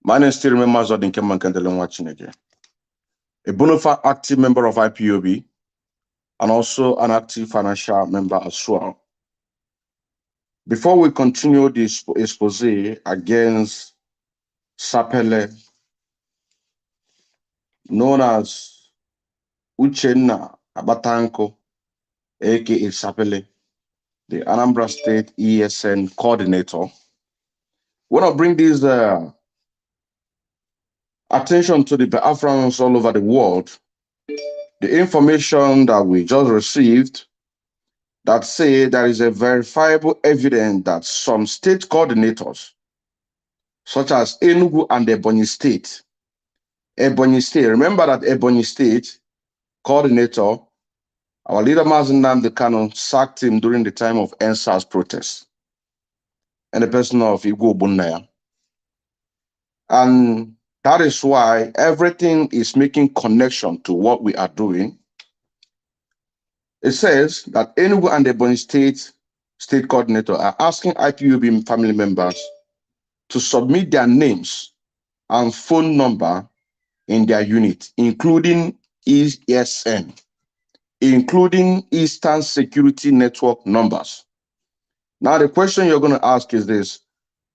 My name is still members of the Chineke, a bona fide active member of IPOB and also an active financial member as well. Before we continue this expose against Sapele, known as Uchenna Apkatanku, aka Sapele, the Anambra State ESN coordinator, we want to bring this attention to the Biafrans all over the world. The information that we just received that say there is a verifiable evidence that some state coordinators, such as Enugu and Ebonyi State, remember that Ebonyi State coordinator, our leader Nnamdi Kanu sacked him during the time of ENSAS protests, and the person of Igwe Ogbonnaya. And that is why everything is making connection to what we are doing. It says that Enugu and the Ebonyi State coordinator are asking IPOB family members to submit their names and phone number in their unit, including ESN, including Eastern Security Network numbers. Now, the question you're going to ask is this: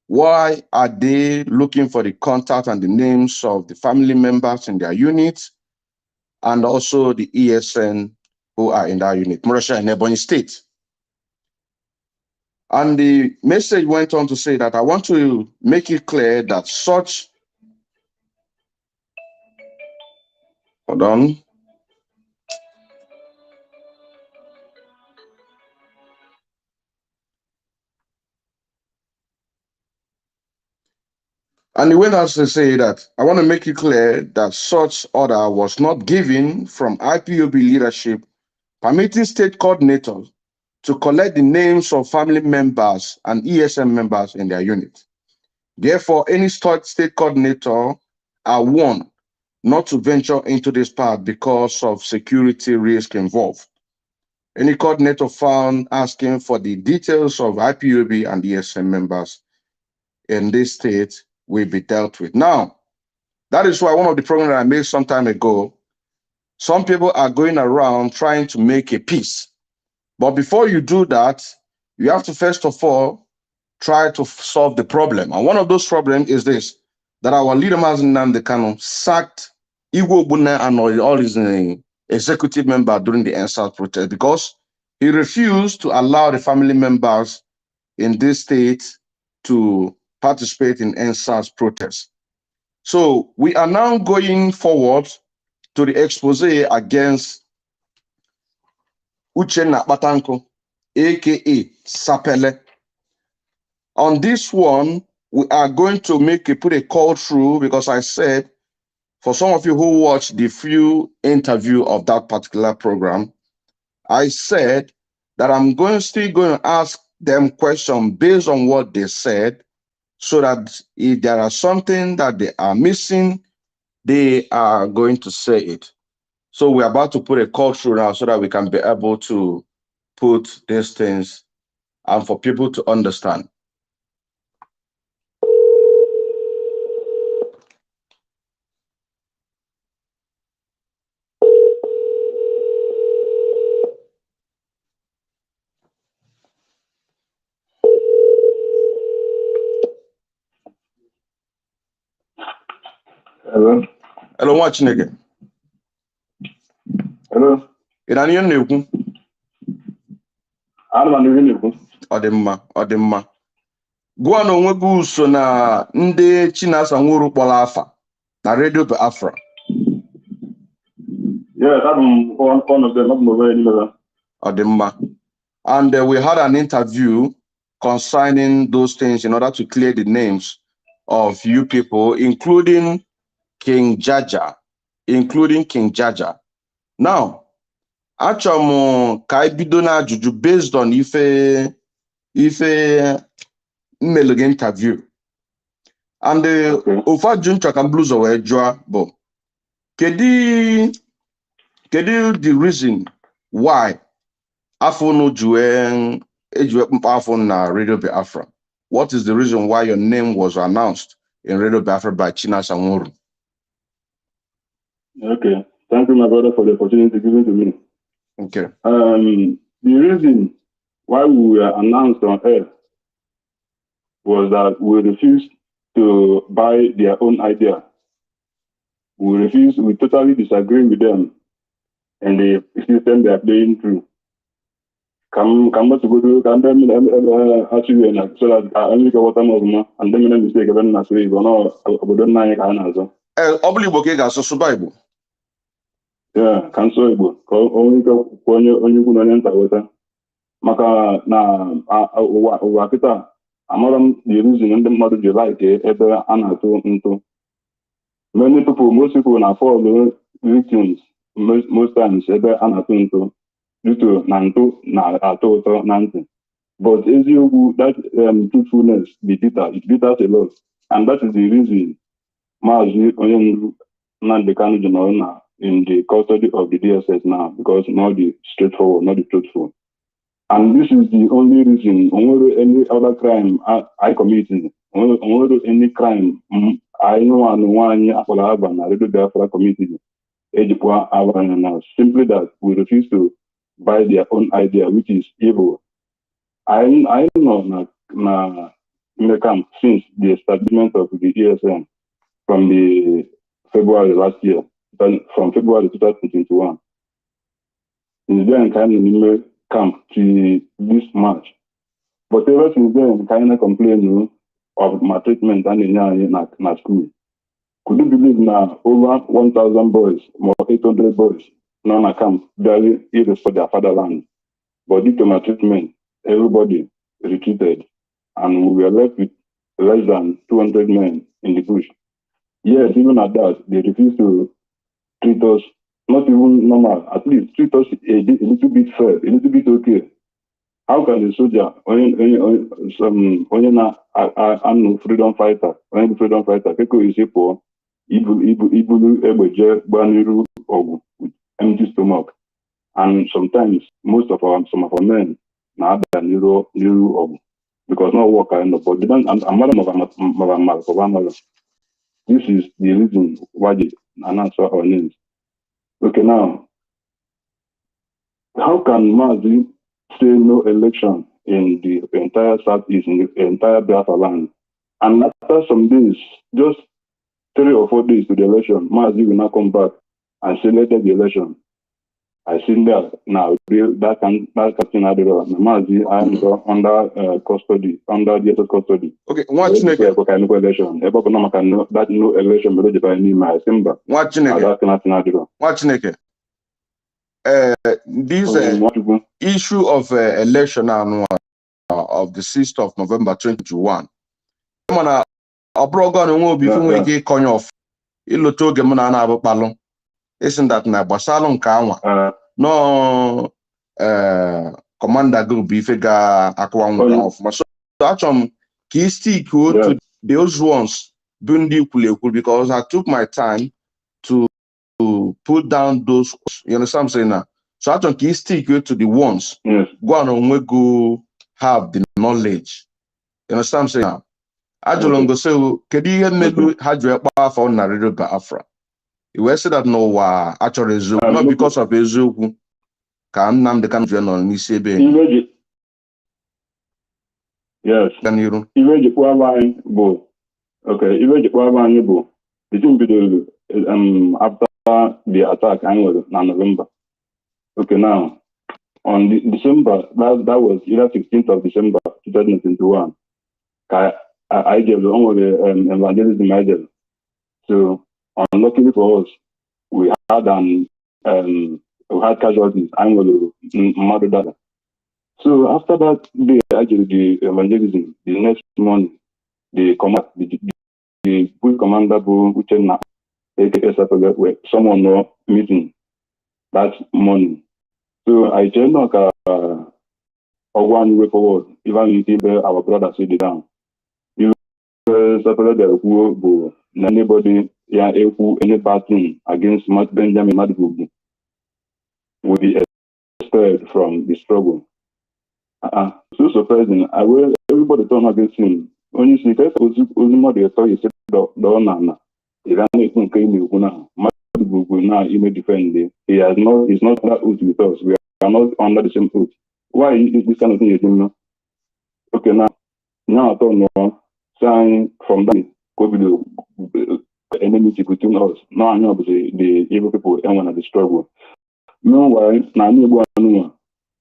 why are they looking for the contact and the names of the family members in their units and also the ESN who are in that unit, Mauritius and Ebonyi State? And the message went on to say that I want to make it clear that such, hold on. And he went on to say that I want to make it clear that such order was not given from IPOB leadership permitting state coordinators to collect the names of family members and ESN members in their unit. Therefore, any state coordinator are warned not to venture into this path because of security risk involved. Any coordinator found asking for the details of IPOB and ESN members in this state will be dealt with. Now, that is why one of the programs that I made some time ago, some people are going around trying to make a peace. But before you do that, you have to first of all try to solve the problem. And one of those problems is this: that our leader Nnamdi Kanu sacked Igwe Ogbonnaya and all his executive members during the ENSAS protest because he refused to allow the family members in this state to participate in ENSAS protests. So we are now going forward to the expose against Uchenna Apkatanku, aka Sapele. On this one, we are going to put a call through, because I said, for some of you who watched the few interview of that particular program, I said that I'm still going to ask them questions based on what they said, so that if there are something that they are missing, they are going to say it. So we're about to put a call through now so that we can be able to put these things and for people to understand. Hello. Hello, watch nigga. Hello. Iranian Nuku. Odimma. Gwana onwegu so na ndị Chinasa nwuru kpọrọ afa na Radio Biafra. Yeah, that's one of them. Odimma. And we had an interview concerning those things in order to clear the names of you people, including King Jaja. Now, achọrọ ka anyị bido na ajụjụ based on ife mmelụ interview. And ofu ajụjụ nchọ ka m ụzọ wee jụọ bụ kedu the reason why afọ unu ejiwe mkpa afọ na Radio Biafra? What is the reason why your name was announced in Radio Biafra by China Samuru. Okay. Thank you, my brother, for the opportunity given to me. Okay. The reason why we were announced on air was that we refused to buy their own idea. We totally disagree with them and the system they are playing through. Come to go to actually so that I only go what I'm over and then make mistake when I say but no obodo nna anyị ka a na-azọ. Obli Igbo ka ị ga-asụsụ Bible. Yeah, ka nsọ Igbo ka onye ukwu na onye nta weta maka na ụwa kịta amara m the reason ndị mmadụ ji like ebe a na-atụ ntụ. Most people na fall victims most times ebe a na-atụ ntụ due to na ntụ na-atọ ụtọ na ntị. But eziokwu, that truthfulness, it bitters a lot. And that is the reason Mazi Onyendu Nnamdi Kanu General in the custody of the DSS now, because not the straightforward, not the truthful. And this is the only reason, any other crime I committed, any crime I know and one Radio Biafra committed, simply that we refuse to buy their own idea, which is evil. I know in the camp since the establishment of the ESN from the February last year, from February 2021. Since then, kind of in the camp to this March. But ever since then, kind of complain of my treatment and in school. Could you believe now over 1,000 boys, more 800 boys, non camp, barely even for their fatherland. But due to my treatment, everybody retreated, and we were left with less than 200 men in the bush. Yes, even at that, they refused to treat us, not even normal, at least treat us a little bit fair, a little bit okay. How can a soldier, freedom fighter, people you say for with empty stomach, and sometimes some of our men now they are because no work I know, but this is the reason why they announce our names. Okay, now how can Mazi say no election in the entire Southeast, in the entire Biafra land? And after some days, just 3 or 4 days to the election, Mazi will now come back and say later the election. I see that now that Captain Adiro, Mazi, I am under custody, under DSS custody. Okay, what's next? Election. That no election will be by me, my Simba. What's next? This issue of election of the 6th of November 2021. Isn't that na Basalon Kawa? No, commander group if ga akwa of so actually key stick to those ones because I took my time to put down those, you understand what I'm saying now? So actually key stick to the ones go on we go have the knowledge. You understand what I'm saying now? Ajolongo say kedi melu haju ekpa for na Radio Biafra. We say that no actually not because of Ezoku can Nnamdi Kanu General n'isi ebe. Yes. Can you? Even the after the attack in November. Okay, now on December, that was either 16th of December 2021. I gave the only evangelism I did. So unluckily for us, we had casualties. I'm going to mother that. So after that day, actually the evangelism, the next morning, the full commander Uchenna Apkatanku were someone no meeting that morning. So I tell no one way forward, even if our brother sit down. If Sapele the anybody any bad thing against Benjamin Mmadubugwu will be expelled from the struggle. So surprising, everybody turned against him. onye isi ka ozi mmadụ ịtọ isi dọọ na ị ga na-ekwu nke ị na-ekwu na Mmadubugwu na ime defend he's not that oath with us. We are not under the same oath. Why this kind of thing is doing? Okay, now I don't know. Saying from that COVID enmity between us. Now I know the evil people and one of the struggle. Meanwhile, now I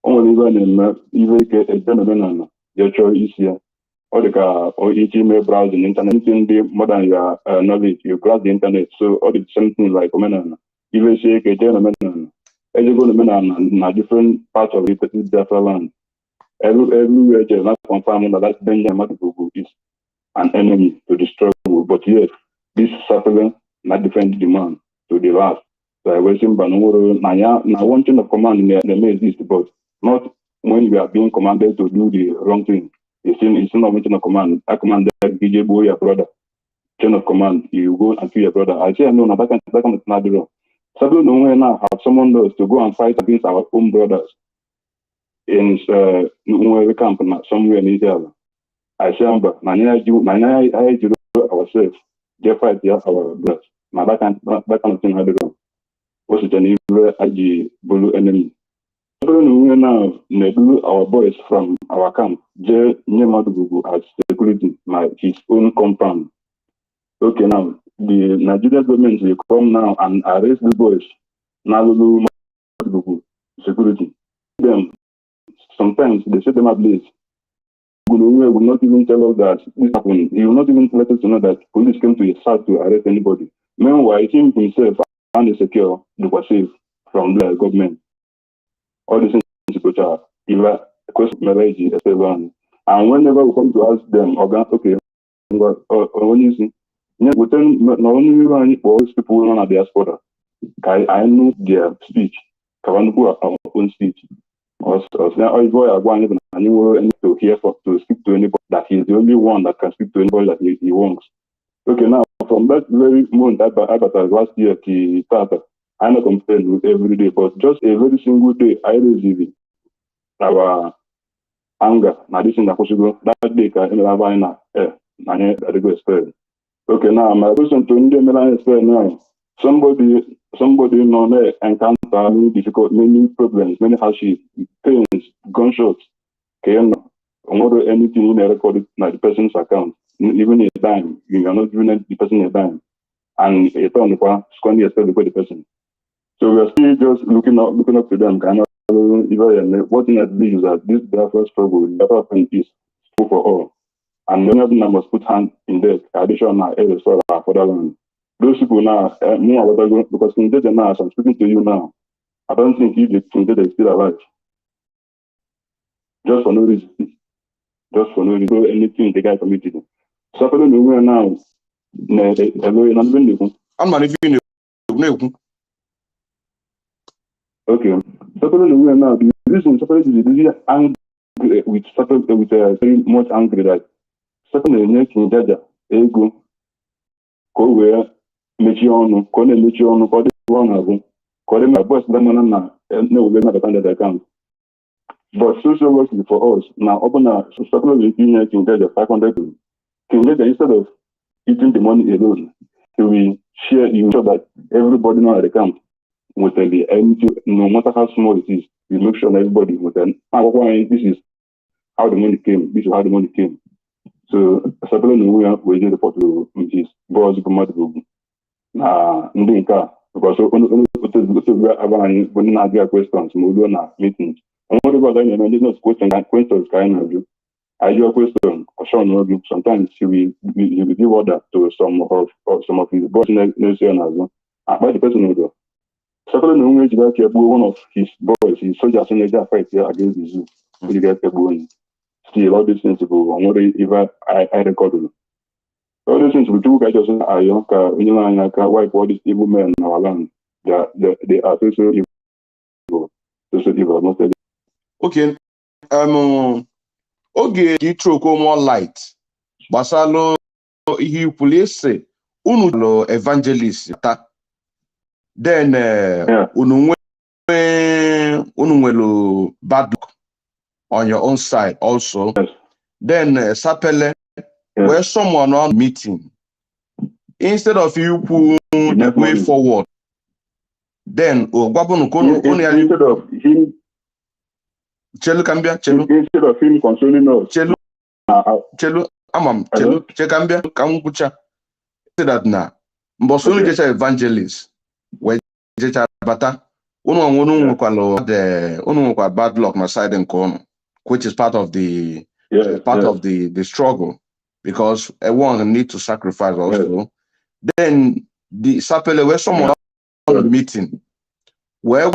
only even a gentleman your choice here. Or each email browsing internet thing more than your knowledge, you grab the internet. So all the same thing like even say a gentleman, as you go to different parts of the Biafra land. Everywhere just not confirming that Mmadubugwu is an enemy to the struggle. But yet this Sapele not defend the man to the last. So I was saying now one chain of command may exist, but not when you are being commanded to do the wrong thing. It's not chain of command. I command that DJ boy your brother. Chain of command, you go and kill your brother. I say no, that can not be wrong. So nowhere now have someone else to go and fight against our own brothers in camp somewhere in Israel. I say I do ourselves. They fight our brothers. Now that kind of thing not be wrong. What's the evil bulu enemy? Now our boys from our camp, Mmadubugwu as security, like his own compound. Okay, now the Nigerian government will come now and arrest the boys. Now Mmadubugwu security. Them sometimes they set them ablaze. Will not even tell us that this happened. He will not even let us know that police came to his house to arrest anybody. Meanwhile, him himself and the secure, they were safe from the government. All these things which are either question marriage, etc. And whenever we come to ask them, okay, when you see, not only all people on the diaspora, I know their speech, our own speech. Or to hear to speak to anybody that he's the only one that can speak to anybody that he wants. Okay, now from that very moment I last year to start, I not complain with every day, but just a very single day I receive our anger. Now this is possible. That day can I go expel. Okay, now my question to India expel now. Somebody encounter many difficult, many problems, many hardships, pains, gunshots, anything in a recorded like the person's account, even a dime, you are not giving the person a dime, and a ton of squandy yourself before the person. So we are still just looking up to them. What thing I believe is that this Biafra struggle, Biafra thing is true for all, and many of them must put hand in debt, additional areas for our fatherland. Those people now, because King Dede now, as I'm speaking to you now, I don't think if King Dede is still alive. Just for no reason. Anything the guy committed. Sapele no now. I'm not even. Okay. Sapele no now. The reason Sapele is really angry with very much angry that Sapele King Dede ego go where. Mechi ọnụ ka ọ na-emechi ọnụ ka ọ dị na-agụ ka ọ dị na bọs damana na-ewule na the account. But social work is for us. Now open na Sapele will give you King Dede 500. King Dede, instead of eating the money alone, he will share, you sure that everybody now at the camp will tell the empty, no matter how small it is, you make sure that everybody will tell this is how the money came, this is how the money came. So Sapele no we did report to his boss Mmadubugwu. Ndị nke a because anyị bụ ndị na-abịa questions ma olu na meetings onwere ebe ọzọ anyị na-eme ndị questions ka anyị na-ajụ I do a question or sometimes he will give order to some of his boys next year as well. By the person who second one of his boys, his soldiers in the fight here against the zoo. You get still all these things even I record. All these things we do guys just wipe all these evil men in our land. They are so evil. So evil, not okay. Oge itroko more light gbasalo ihe ikwuli ese unu lo evangelist ta then unu nwelo bad luck on your own side also. Yes. Then Sapele where someone on meeting, instead of you put the way forward, then instead of him consoling us, say that now, but only just evangelist, where just bata, the bad luck my side and corner, which is part of the the struggle, because everyone need to sacrifice also. Then the Sapele where someone on the meeting, where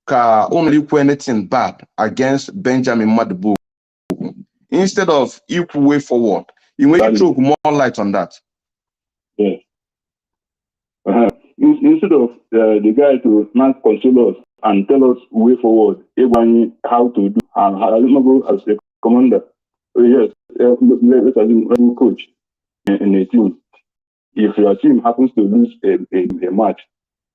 ka only do anything bad against Benjamin Mmadubugwu, instead of equal way forward, you want to throw more light on that. Yeah. Instead of the guy to not console us and tell us way forward, how to do, and how to go as a commander. Yes, let's assume a coach in a team. If your team happens to lose a match,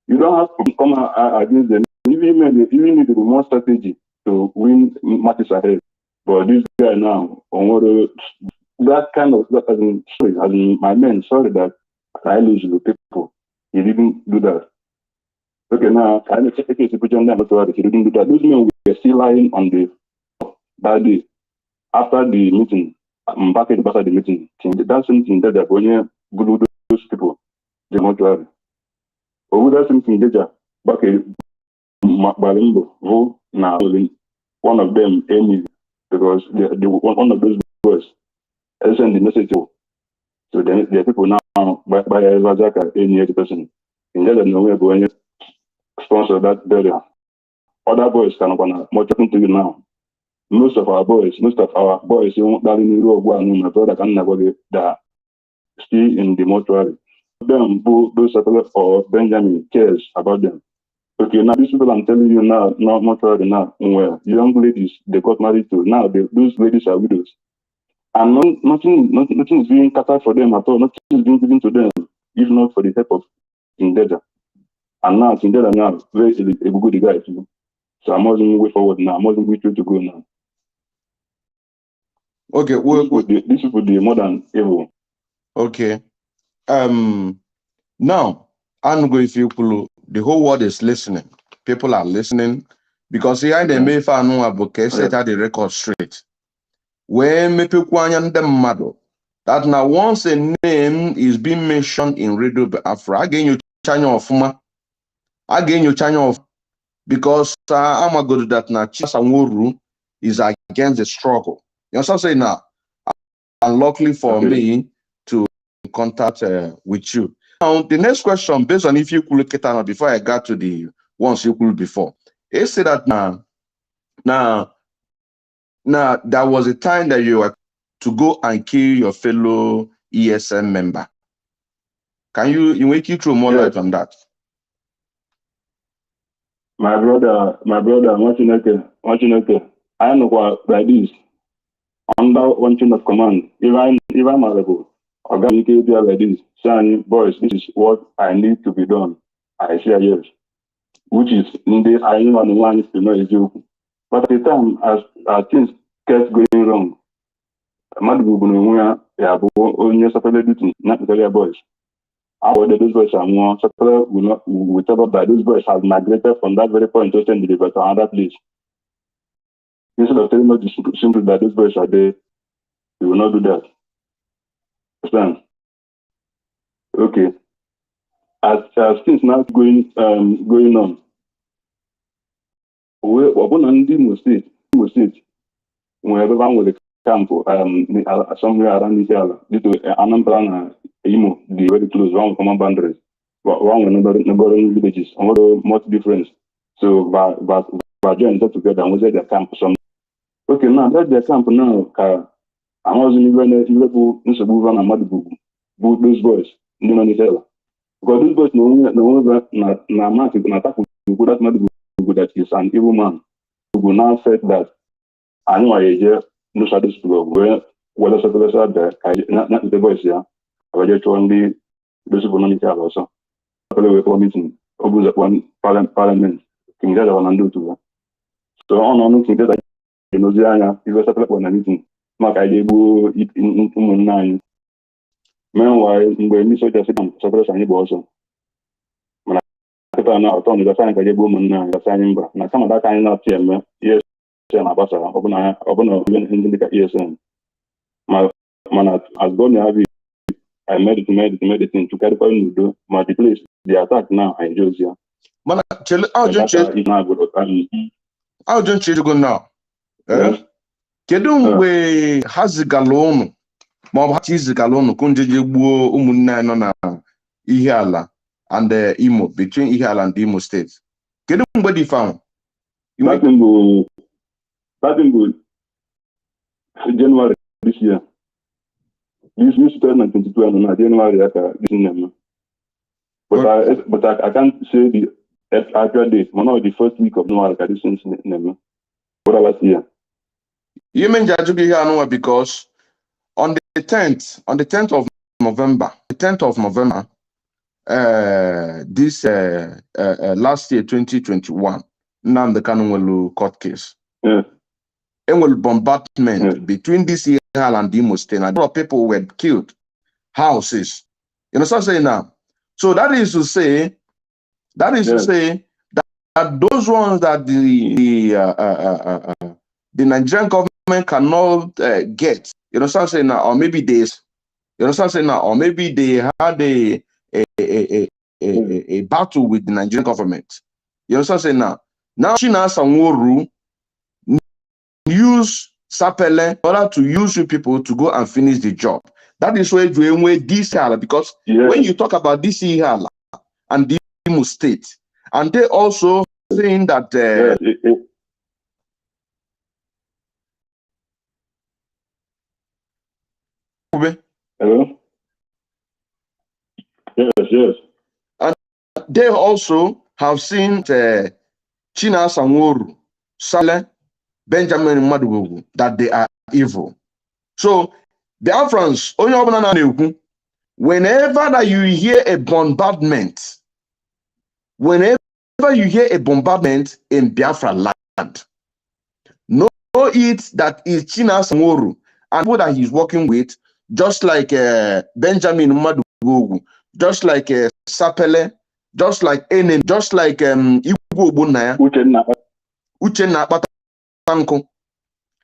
you don't have to come against them. You need to be more strategy to win matches ahead. But this guy now, that kind of, my men, sorry that I lose the people. He didn't do that. Okay, now, I need to take a picture of that. He didn't do that. Those men were still lying on that day. After the meeting, back after the meeting, that's something that they're going to those people. The mortuary. Over that something that back Balimbo, who now one of them, Amy, because one of those boys sent the message to. So then the people now by Razaka, any other person. In that no way going to sponsor that burial. Other boys can more talking to you now. Most of our boys, you won't that in my brother can never get that still in the mortuary. Them those or Benjamin cares about them. Okay, now these people I'm telling you now, not mortuary now, where young ladies they got married to. Now those ladies are widows. And nothing is being catered for them at all. Nothing is being given to them, if not for the help of Kindeda. And now Kindeda now, where is a good guy too. So I'm not moving way forward now. I'm not moving way to go now. Okay, this would be more than evil. Okay. Now I'm going to the whole world is listening. People are listening because here they may find no advocate set the record straight. When me people that now once a name is being mentioned in Radio Biafra, again you channel of because I'm a good that now Chisamuru is against the struggle. You know what I'm saying now? Unluckily for me to contact with you. Now the next question, based on if you could look at it before I got to the ones you could before, it said that now there was a time that you were to go and kill your fellow ESN member. Can you make you throw more light on that? My brother, Uchenna, I know what like this. Under one chain of command, if I'm available, organically like this, saying, boys, this is what I need to be done. I say yes. Which is I know on the line is to know is you. But at the time, as things kept going wrong, Mmadubugwu only Sapele duty, not the boys. Those boys are more Sapele will tell us that those boys have migrated from that very point to send the to another place. Instead of telling us simply that those boys are there, we will not do that. Understand? Okay. As things now going on, we're on Imo State, when everyone with the camp somewhere around this area, due to Anambra and Imo, the very close, one common boundaries, one with neighboring villages, and much difference. So, by joining together and we say their camp some. Okay, now that's their camp now. I wasn't even able to move on Mmadubugwu, those boys, you know, because those boys no market and attack with that Mmadubugwu that is an evil man. Who now said that I know I hear no shadows to go where whether Sapele are there, not the boys here. I just only those who don't care also. Sapele were meeting, obus upon parliament, King Dada and do too. So on King Dada, you know, the Sapele when meeting. maka anyị egbuo ụmụnne anyị. Meanwhile, mgbe ndị soja sị na Sapele anyị bụ ọsọ mana kịta na ọtọ ngasa anyị ka anyị egbuo ụmụnne anyị gasa anyị mba na kama daka anyị na-atụ eme ESN na-agbasa ọbụna ndị dịka ESN mana as God may have it, I made it to carry n'udo ma the place the attack now I enjoy ya. Mana chele ajụjụ nchejugo now. Kedu mgbe ha zigala ụnụ ma ọ bụ ha chizigala ụnụ ka njeje gbuo ụmụnne anyị nọ na Ihiala and Imo, between Ihiala and Imo State? Kedu mgbe dị found? That will January this year. This 2022 and January this year. But I can't say the actual date. One of the first week of January this year. What last year? You mean Jajubi because on the 10th of November, this last year 2021, Nnamdi Kanu court case. Yeah. It will bombardment between this year and Imo State. A lot of people were killed, houses. You know what I'm saying now? So that is to say that those ones that the Nigerian government cannot get, you know what I'm saying now, or maybe they, you know what I'm saying now, or maybe they had a battle with the Nigerian government. You know what I'm saying now? Now Uchenna Apkatanku use Sapele in order to use you people to go and finish the job. That is where this because when you talk about this Ihiala and the Imo State, and they also saying that Hello? Yes. And they also have seen Uchenna Apkatanku, Sapele, Benjamin Mmadubugwu, that they are evil. So Biafrans, whenever that you hear a bombardment, in Biafra land, know it that is Uchenna Apkatanku and people that he's working with, just like Benjamin Mmadubugwu, just like Sapele, just like Enem, just like Uchenna Apkatanku.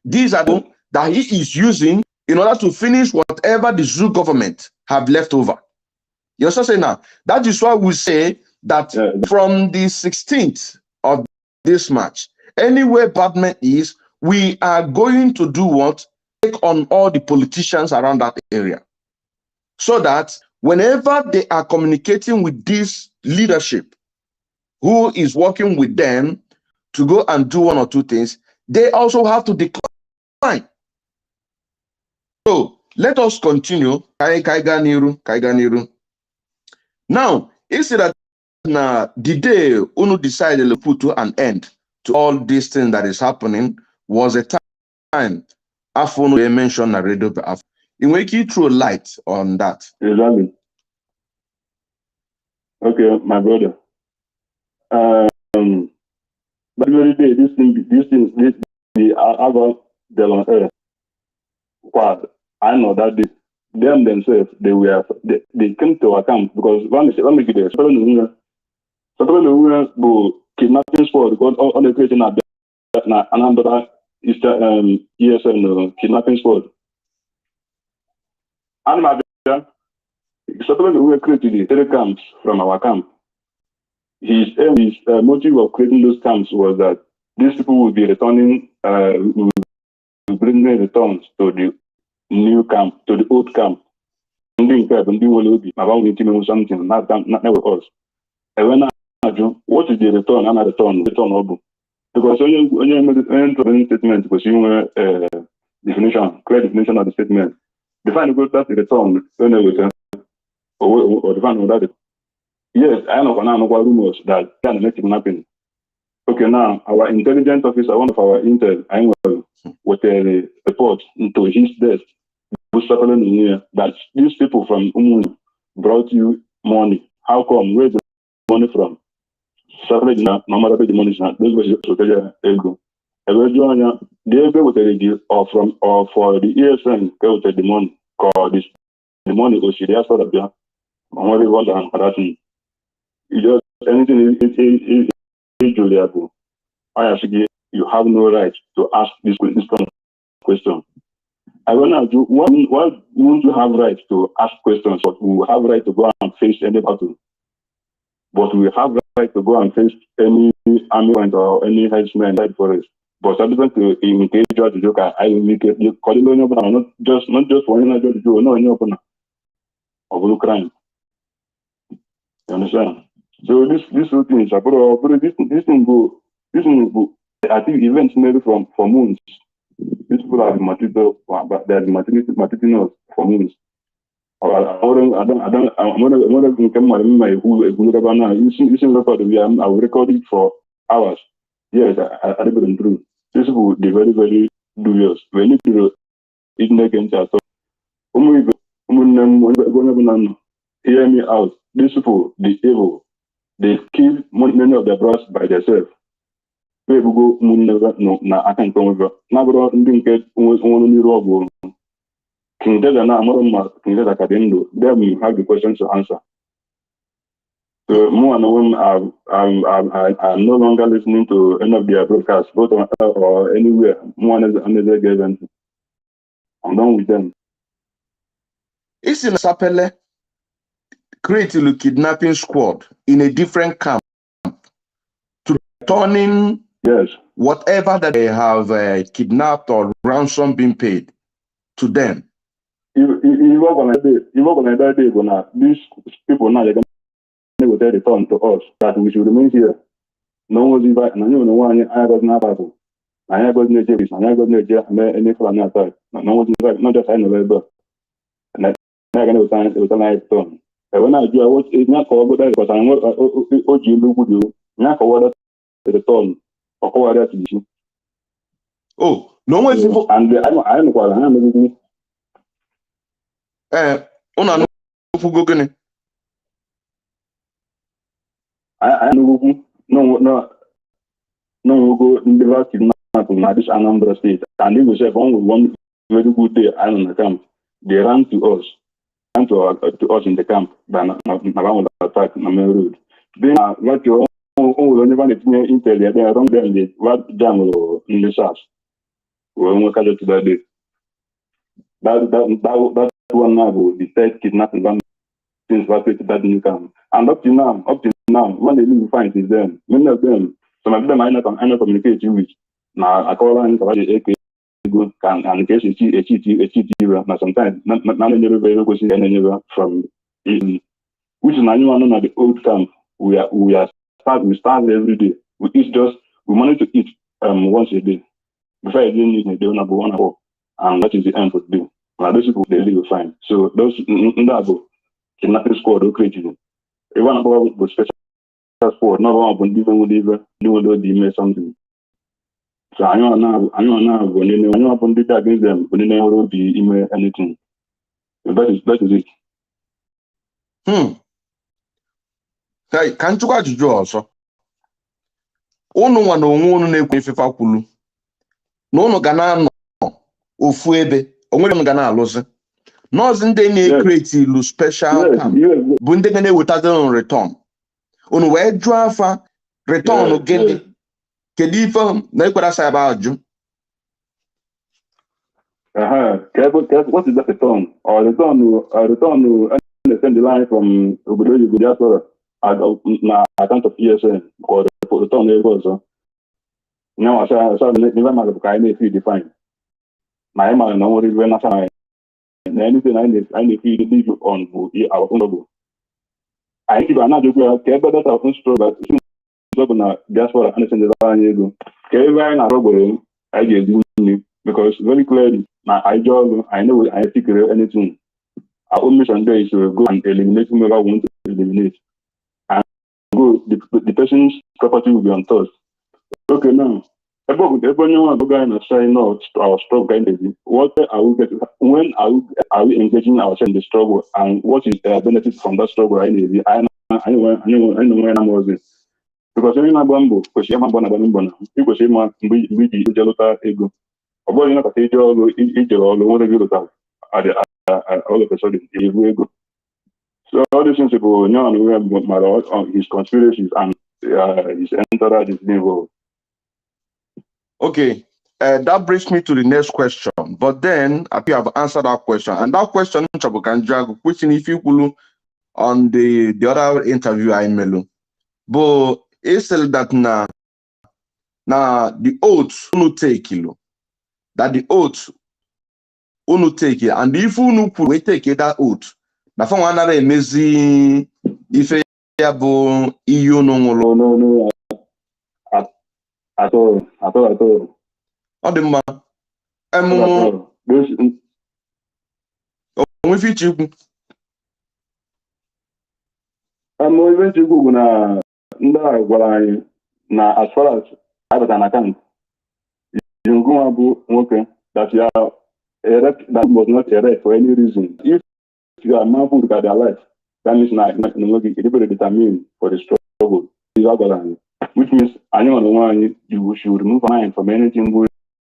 These are the that he is using in order to finish whatever the zoo government have left over. You know what I'm saying now? That is why we say that from the 16th of this March, anywhere Batman is, we are going to do what? Take on all the politicians around that area. So that whenever they are communicating with this leadership who is working with them to go and do one or two things, they also have to decline. So let us continue. Now, instead that the day Unu decided to put an end to all these things that is happening was a time after they mentioned a Radio Biafra. In which you throw light on that. Exactly. Okay, my brother. But very day, this the other on earth. Wow, I know that them themselves they came to our camp because let me give it. Sapele go kidnapping squad because all the creating Anambra ESN kidnapping squad. And my brother, Sapele created the 3 camps from our camp. His motive of creating those camps was that these people will be returning, will bring returns to the new camp, to the old camp. Something, not with us. And when what is the return? I'm not return because when you statement, because you definition, clear definition of the statement. Define that return or define that. Yes, I know rumors that can make it happen. Okay, now our intelligence officer, one of our intel, I will with a report into his desk that these people from Umu brought you money. How come? Where's the money from? Sapele no matter the money is not. Those guys ego. they able with the or for the ESN go with the money or the money or she has sort of yeah. What they want and that thing. You just anything is Juliable. I actually you have no right to ask this kind of question. I wanna do why won't you have right to ask questions, but we have right to go and face any battle. But we have right to go and face any army or any headsman inside forest. But something to engage George Joker, I will make it call it not just for any George Joker, no any opener of crime. You understand? So this whole thing is this thing go. I think events maybe for moons. These people are the material, but they are the material for moons. I'm gonna come my who now. You see record I will record it for hours. Yes, I been through. These people they very, very dubious. When you do it against us. Hear me out. These people, the evil, they kill many of their brothers by themselves. People go never no I can't come over. Now didn't get one rob. King Dada now King Dada Cadendo. Then we have the questions to answer. So more and more I'm no longer listening to any of their broadcasts, both on or anywhere. More another given. I'm done with them. It's in Sapele create a kidnapping squad in a different camp to returning whatever that they have kidnapped or ransom being paid to them. You work on that day, these people now they're going to return to us that we should remain here. No one's invited. No one I got no battle. I got no service. I got no any plan attack. No one's invited. Not just I know but and I going to sign it was a nice turn. When I do, I watch it's not for that because I'm what you look with you. Not for what the return or what that is. Oh, no one is and I know what I am. Una no gini. I know no go never kidnap in this Anambra state. And they will say one very good day I on the camp. They ran to us. To us in the camp by around the attack on the main road. Then what you never intel they are wrong them they what jam in the south. We won't catch it to that day. That one now will the third kidnapping since what that new camp. And up to now, when they leave find is them. Many of them, some of them I not communicate with. Now I call on the AK good and case a cheat now sometimes not very from which is now the old camp. We start every day. We manage to eat once a day. Before I didn't eat, they will 1 hour. And that is the end for the day. Now those people they live fine. So those in that kidnapping squad are creative. Even about the special sport, not about even something. So I know now when they know upon data against them, when they never be email anything. So that is it. Hey, can't you watch also? Unu nwa na onwe unu na-ekwu ifefa kwulu. Na unu ga na-anọ ofu ebe, onwere unu ga na-alụzi. Nọọsụ ndị na-ekreti ilu special camp bụ ndị ga na-ewetazi unu return. Unu wee jụọ afa return gịnị? Kedu ife na ekwara sa aba ajụ? What is that return? Or return to send the line from obodo Igbo diaspora na account of ESN or return also. Now I saw never matter because I need to define. My man no worry when I anything I need to leave on our own level. I think another go care better our own struggle na diaspora and send the line ego. Every na robo I get because very clearly I know I think anything. Our own mission there is to go and eliminate whoever we want to eliminate. And go the person's property will be untouched. Okay now. Everyone want to go and sign out our struggle energy. What are we getting? When are we engaging ourselves in the struggle? And what is the benefit from that struggle energy? I know when I'm working. Because when I'm bambo, because I'm born, people say, "Man, we ego." About you know, all over the all of a sudden, so all these things people know his conspiracies and his entourage is involved. Okay, that brings me to the next question. But then I think you have answered that question, and that question, question if you could on the other interview I made. But it's that now the oath unu take that the oath unu take it, and if unu we take that oath, na for one another emezi ife ya bụ ihe unu nwụrụ. No, at all. Ọ dị mma. Onwe ife iche ikwu. Ife iche ikwu bụ na ndị a gwara anyị na as far as abata na camp, Jungunwa bụ nwoke that you are that was not erect for any reason. If you are mindful about their life, that means it determined for the struggle. Which means you should remove mind from anything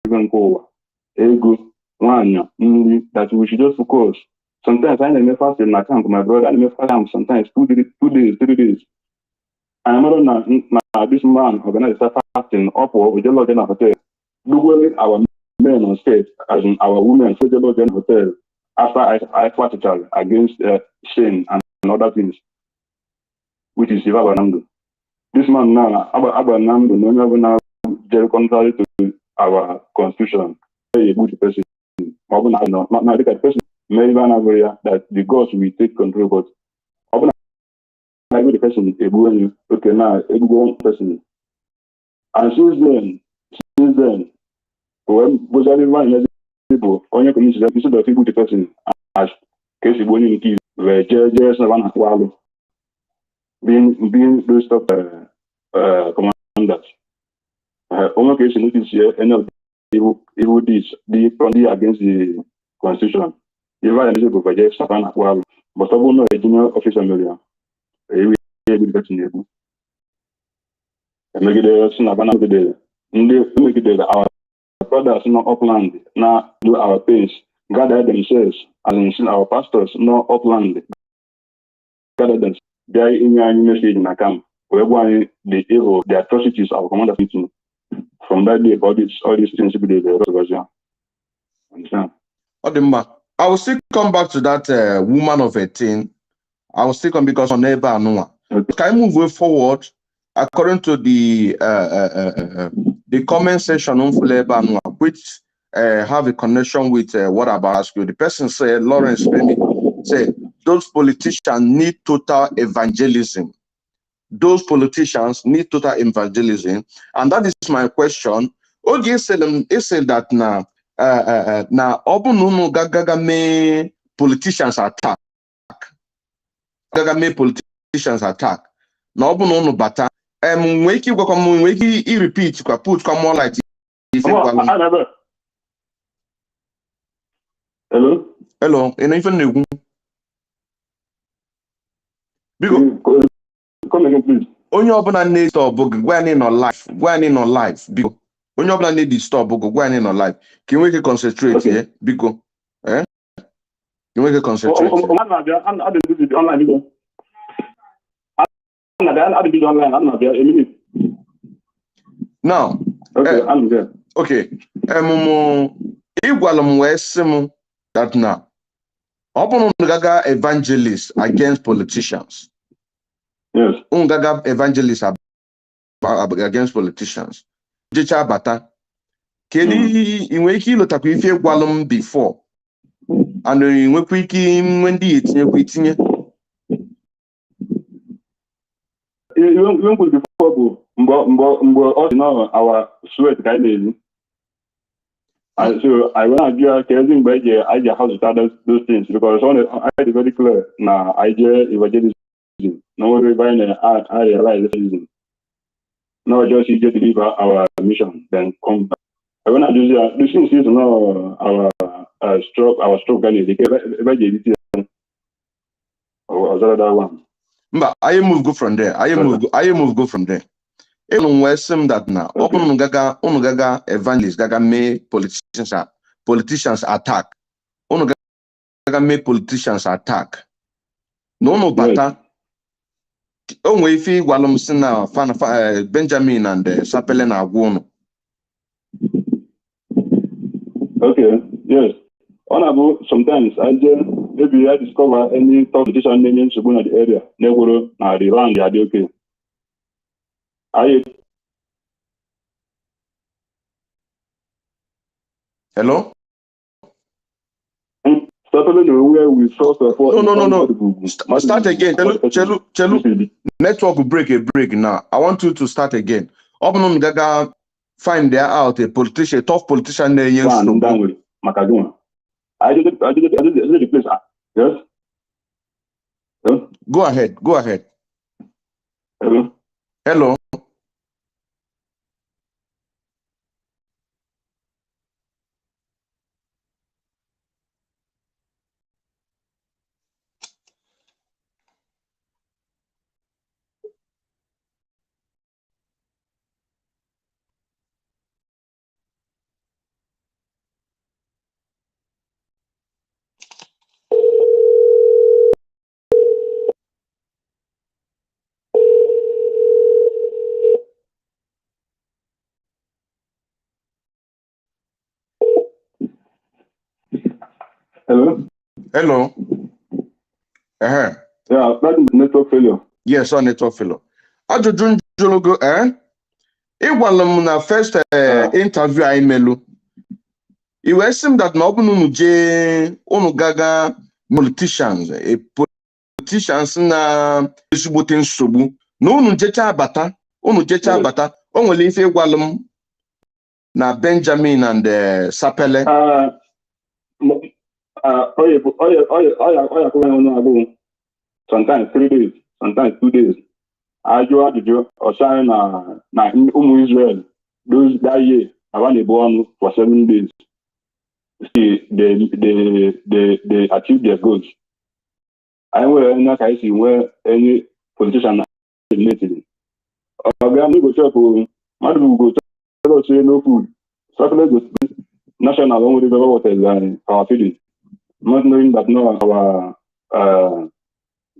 even go ego that we should just focus. Sometimes I may fast in my camp, my brother, I may fast sometimes 2 days, 3 days. I remember now this man organized a fasting upward with the Lord in a hotel. Doing our men on stage, as in our women, so the Lord in a hotel. After I fought a child against shame and other things, which is Ivanando. This man now, Abanando, no now, contrary to our constitution, a good person. Not the person, maybe that the gods will take control, but I the person, okay, now, a good person. And since then, when was everyone people, on your community, instead of people, the person, as case you want to where judges and being those top commanders. Only case in this year, any of evil deeds, the against the constitution. You are eligible for just Savannah, but I will know a junior officer million. A good person. And make it our brothers not upland, now do our pains, gather themselves, and in our pastors not upland, gather themselves. They are in your message in a camp, whereby the evil, the atrocities of commander meeting from that day, all these things will be the understand? I will still come back to that woman of 18. I will still come because on neighbor Anua. Can I move way forward according to the comment section on Fuleba Anua, which have a connection with what I'm about to ask you. The person said, Lawrence Penny said, those politicians need total evangelism. Those politicians need total evangelism. And that is my question. Oge said that now gaga me politicians attack. Gaga me politicians attack. Na obununu bata. Weki repeat put come more like Hello, even come again, please. Onye ọbụla need stop gwa anyị nọ live biko. Onye ọbụla need stop gwa anyị nọ live. Can we concentrate here biko? Can we concentrate? Now, okay, I'm there. Okay. Igwala m wee sị m that now. Ọ bụrụ na gaga evangelist against politicians. Yes. Gaga evangelist against politicians. Jecha bata. Kedi inwe ike ilotakwa ife gwalụ m before. And inwekwa ike inwe ndị etinyekwa itinye. Even with before our sweat kind and so I want to be by I how to start those things because I is very clear now. I evangelism. No one buying I realize the reason. No, just you to deliver our mission, then come back. I want to do the things is no our stroke kind of or that one. But I move go from there. I move go from there. Even Wesem that now, open Unugaga evangelists, Gaga may politicians attack. Unugaga may politicians attack. No bata. Onwe ifi gwalum sina Benjamin and Sapele na agwono. Okay, yes. Honorable, sometimes maybe I discover any politician naming Shibuna the area, Negoro, na the land, they okay. Hello? Where we first of all. No. Start again. Chelu. Network will break now. I want you to start again. Open Gaga find there out a politician, tough politician there. Yes. I did the place. Yes. Go ahead. Hello. Hello. Hello. Yeah, that is network failure. Yes, on network failure. Ajujun Jologo, Iwalam na first interview I melu. It was seem that na obunu je gaga politicians, politicians naisubote nsogbu. No unu jecha abata, onwere ife Iwalam na Benjamin and Sapele. Sometimes 3 days, sometimes 2 days. Ajo or shine na Israel. Those that year, I want to born for 7 days. See, they achieve their goals. I will not see where any politician related. Organic go shop, Mmadubugwu go say no food. Sapele go national don't remember what is our feeling. Not knowing that no our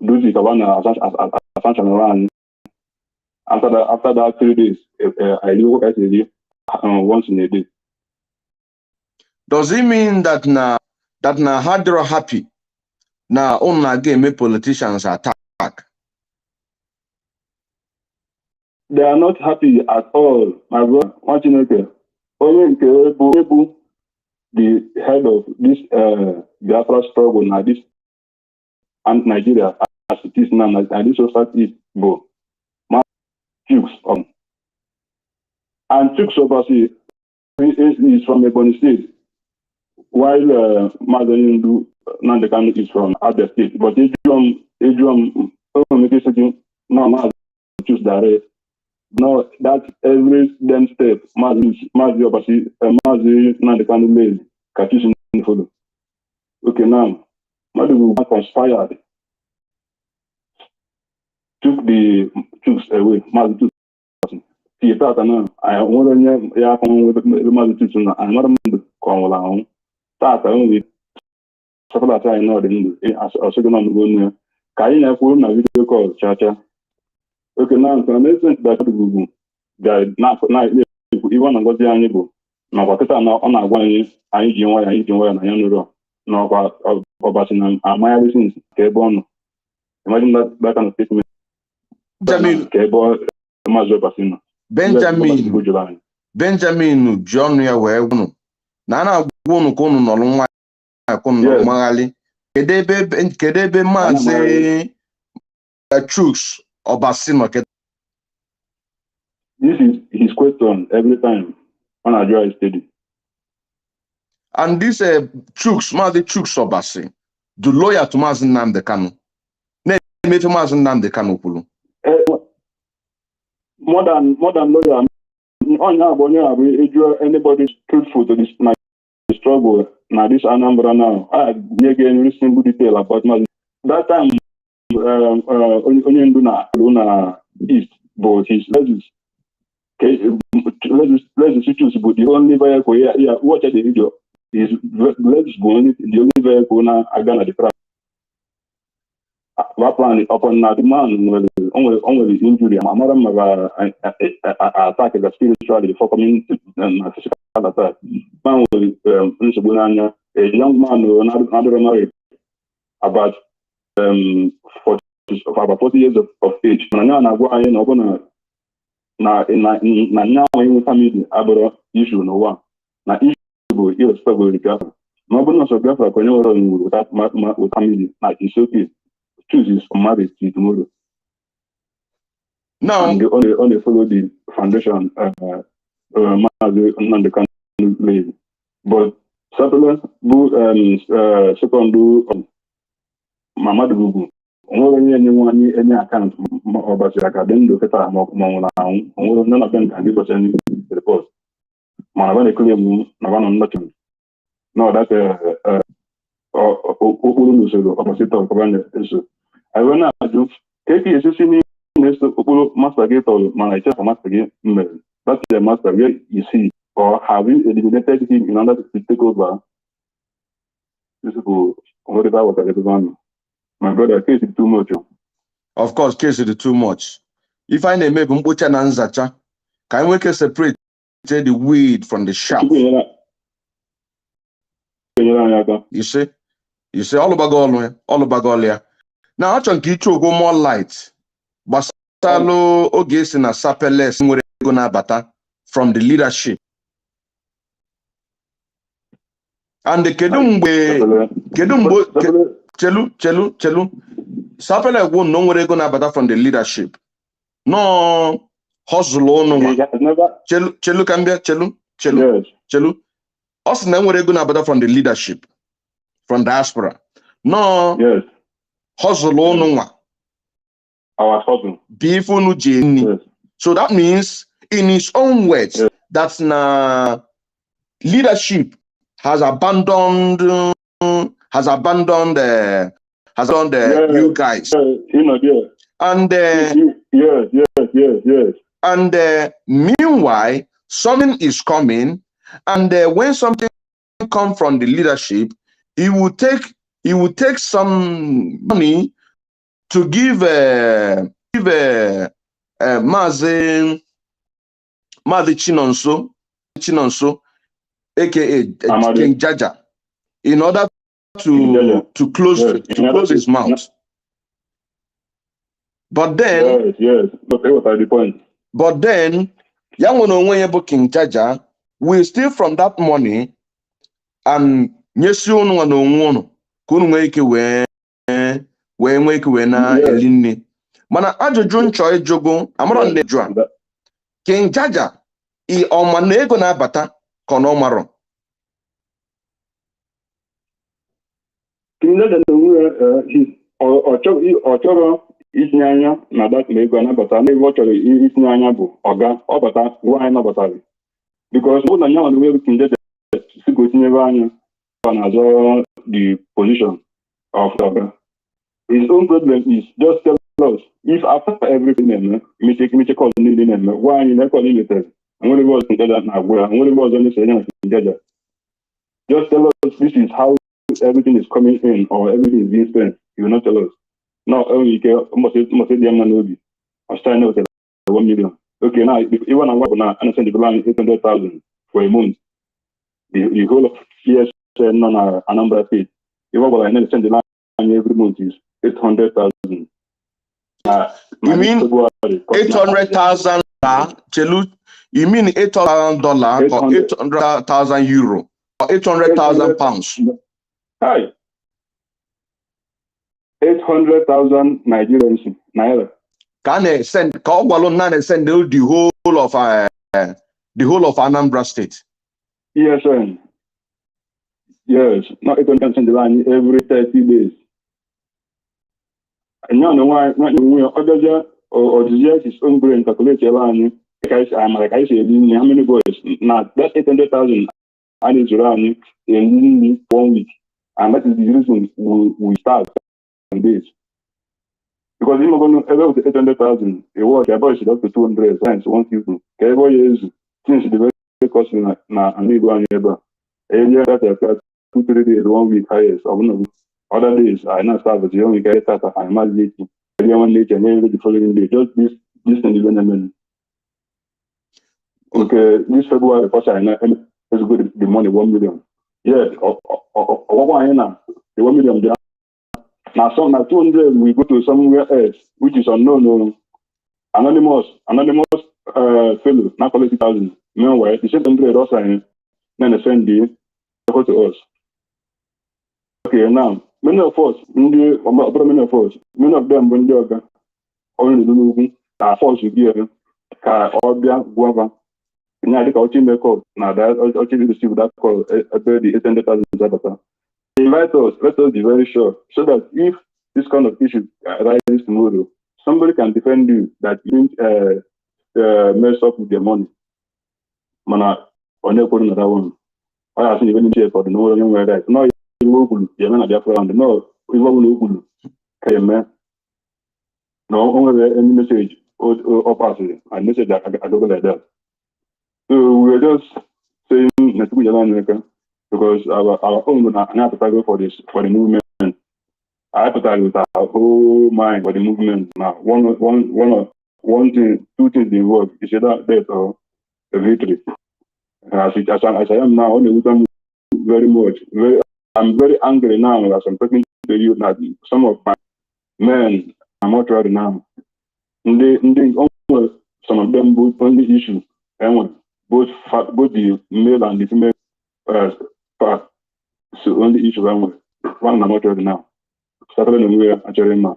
duty assumption around after that 3 days, I do work once in a day. Does it mean that na hadro happy na game politicians attack? They are not happy at all, my brother. What you know? Only the head of this Biafra struggle now, this and Nigeria as it is now, and this society is both. And Chuks Obasi is from Ebonyi State, while Mazanindu Nandekanu is from other state. But Adrian, no, choose direct. No, that's every damn step. Mazi Obasi, Mazi Nandekanu made. Katusin follow. Okay, now, Mmadubugwu conspired, took the Chuks away. Mazi took. I want to hear with Mazi another man come along. Start only. Sapele I know the second on the go. Kaina phone na video call, chacha. Okay, now can make sense that Google. Guy, now even go there and go. Now what na on agwa anyị ji nwayọ na ya nụrụ na ọkwa ọbasi na amaya since Kebon. Imagine that kind of statement. Benjamin John ya wee gwunu na na-agwa unu ka unu nọrọ nwa akụnụ maghali kedu ebe maazị Chuks Obasi nọ. This is his question every time when I join steady. And this maazị Chuks Obasi the lawyer to maazị Nnamdi Kanu na-emefe maazị Nnamdi Kanu kwuru more than lawyer. Anybody truthful to this my struggle now this Anambra now. I get every single detail about my that time Onyenduna Luna East, but his legends let's choose, but the only vehicle, watch the video, is let's go only the only vehicle now again at the crowd. Plan upon the man only injury. My mother attack the spiritually for coming physical attack. Man will a young man who another married about 40 years of age. Na family abụrụ issue n'ụwa na issue bụ irrespective Biafra. Ma ọ bụrụ na Biafra kwenye ọrụ iwu with family na it's okay. Choose his marriage till tomorrow. Now, and they follow the foundation but Sapele second Mmadubugwu onwere any account ọbachara ka dị ndụ kịta ma nwụrụ anwụ onwere nne na bank and ịbọcha ndị report mana ba na-ekele m na ba nọ nnọchi na ọdata okpuru n'usoro ọpọsịta ọkọba na-eso anyị na-ajụ ka eke esisi na-eso okpuru master gị tọrọ mana ichefa master gị mere that's the master where you see or have you eliminated him in order to take over this people whatever was a my brother, case is too much. Of course, case is too much. If I name mkpocha na nzacha, can we separate the weed from the chaff? You see, all about all here. Now, I want to go more light. Basalo ogesi na Sapele nwere ego na abata from the leadership. And the kedumbe Chelu. Sapele won't know where going to from the leadership. No hustle no. Chelu Kambia, Chelu. Us now we're going to from the leadership, from diaspora. No hustle no. Our hustle. Beautiful no Jenny. So that means in his own words, that's na leadership has abandoned you guys. And yes. And meanwhile, something is coming, and when something comes from the leadership, he will take some money to give Mazi Chinonso, aka King Jaja, in order to close his mouth. But then okay, what are the point? But then King Jaja will steal from that money and na elinne. Mana ajụjụ nchọ ejogo amara ndejua. King Jaja I ọmana ego na abata ka ọ maro. King Jaja ọ chọrọ itinye anya na dat na ego anabata na ego ọ chọrọ itinye anya bụ ọga ọbata nwaanyị nabatara because ọ na nyawa na King Jaja si go tinyebe anya na azọ the position of ọga. His own problem is just tell us if after everything me call why you not calling it and what it was King Jaja na agwa and what it was only saying King Jaja. Just tell us this is how everything is coming in or everything is being spent. You will not tell us. No, you can almost say the young man will be. I started out at 1 million. Okay, now even I want to understand the plan 800,000 for a month. The whole of ESN on Anambra State. You want to understand the line every month is 800,000. You mean 800,000? Chelu? You mean $800 or 800,000 euro or 800,000 pounds? Hi. 800,000 Nigerians Naira. Can they send the whole of Anambra State? ESN. Yes, not even send the line every 30 days. And you know why other or his own brain calculate your line. Like I said, how many boys? Now that's 800,000 I need to run in 1 week. And that is the reason we start on this. Because even going to ever with 800,000, a watch, I bought it up to 200 times 150. Every year, since the very costly na and we go on neighbor. Earlier that 2-3 days, 1 week highest. Other days, I not start with the only get that I might late. Every one late and every the following day. Just this thing is when okay, this February first I know let's go the money 1 million. Yes, the 1 million there. Now some now 200 we go to somewhere else, which is unknown. Anonymous fellow, not collect 1,000. Meanwhile, the 700 also then the same day go to us. Okay, now many of them when they are only are forced to give guava. I think our team call now that actually receive that call about the 800,000. Invite us, let us be very sure, so that if this kind of issue arises tomorrow, somebody can defend you that you didn't mess up with their money. Mana, on another one. I have seen even here for the no one right. No, you will, you're not there for no, we will, no, only any message or passing, and message that I don't like that. So we're just saying that we are America because our own appetite for the movement. I appetite with our whole mind for the movement. Now, one thing, two things involved is either death or a victory. As I am now, only with them very much. I'm very angry now as I'm talking to you that some of my men are not ready now. Some of them both only issue and both the male and the female part. So only issue one I'm not ready now. Sapele no we actually ma.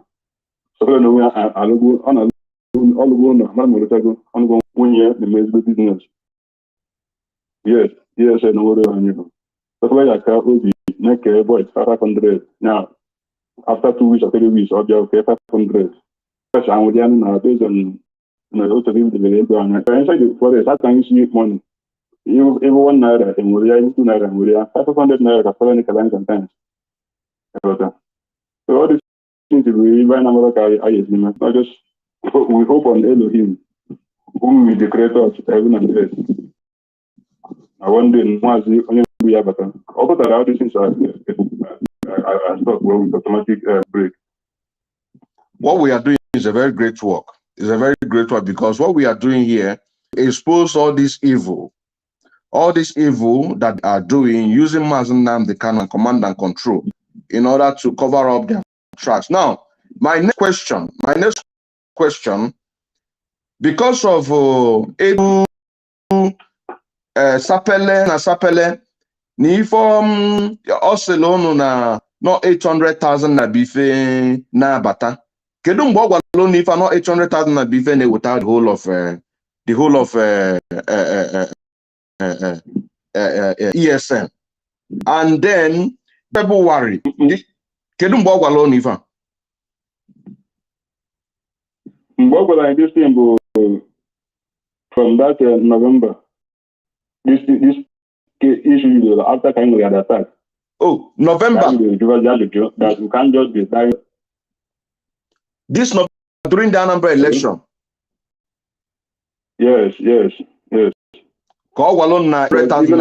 Sapele no we alogo on alogo no man mo letago on go wunye the male business. Yes, no worry on you. Sapele ya ka obi neke boy 500 now. After 2 weeks or 3 weeks, I'll be okay 500. Yes, I'm with you now based on to leave the labor and inside the forest, how can you see money? You even 1 naira and we are 2 naira and we are 500 naira for any clients sometimes. So all these things we buy number not just we hope on Elohim, whom is the creator of heaven and earth. I wonder only we have all these things are stuck with automatic break. What we are doing is a very great work. It's a very great work because what we are doing here expose all this evil that are doing using Mazinam the can and command and control in order to cover up their tracks. Now, my next question, because of Sapele, ni form Oselonu na no 800,000 na bife na bata. Kedu mgbe ọ gwara na ife no 800,000 na bife na without the whole of ESN, and then February. Kedu mgbe ọ gwara na ife? Mgbe ọ gwara this thing from that November. This issue after kind of the attack. Oh, November. That you can't just be dying. This November during the Anambra election. Yes. Call Wallon na 3,000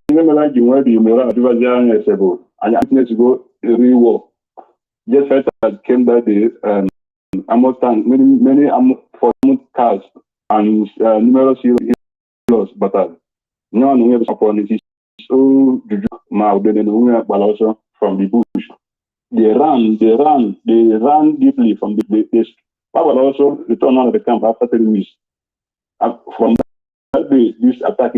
even like you want the moral advisor and I to go re-war. Just that came that day almost many for cars and numerous heroes, but no one will upon it. So but also from the bush. They ran deeply from the place. But also return out of the camp after 3 weeks. From that day, this attack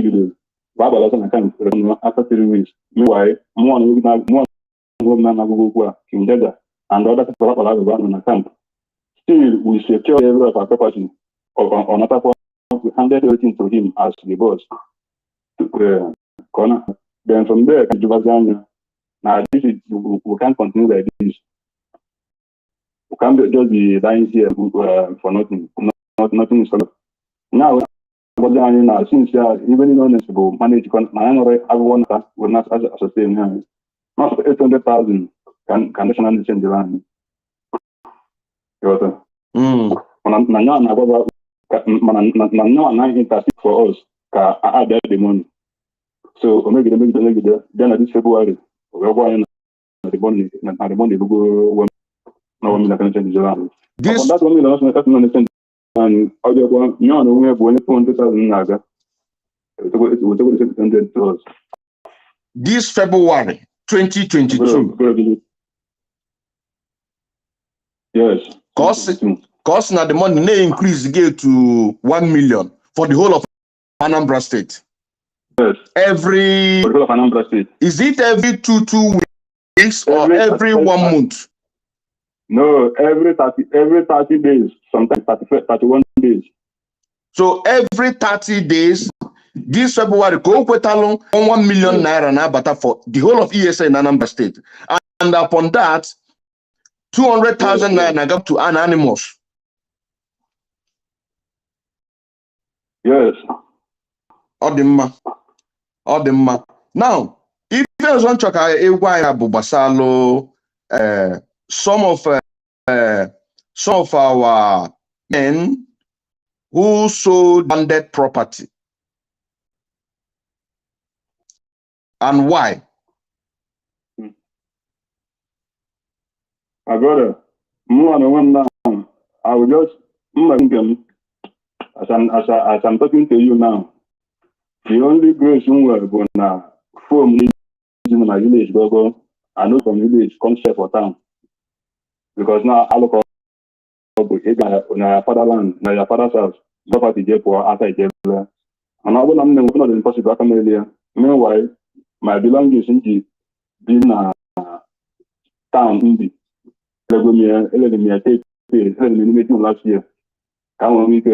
Baba also camp after 3 weeks. Meanwhile, more King Dada and other people in the camp. Still, we secure every of our property on other point. We handed everything to him as the boss. Corner. Then from there, now this is we can't continue like this. We can't just be dying here for nothing. Nothing is solid. Now, since even honest manage everyone will not sustain not 800,000 can national change the land. Intercede for us add the money. So then at this February, we're going the money will go 1 million change the land. This that 1 million and other one, we have only 400,000 naira. This February 2022. Yes. Cost now the money may increase again to 1 million for the whole of Anambra State. Yes. For the whole of Anambra State. Is it every two weeks or every 1 month? No, every 30 days, sometimes 31 days. So every 30 days, this February, go with along 1 million naira now, but for the whole of ESN in Anambra State. And upon that, 200,000 naira go to Anonymous. Yes. Odimma. Now, if there's one check, some of our men who sold landed property. And why? My brother, I will just as I'm talking to you now. The only grace we were gonna form in my village, go. I know from village concept for town. Because now I look up on our fatherland, on your father's house, property there for after there. And I will not impossible earlier. Meanwhile, my belongings in the town in the last year. Come week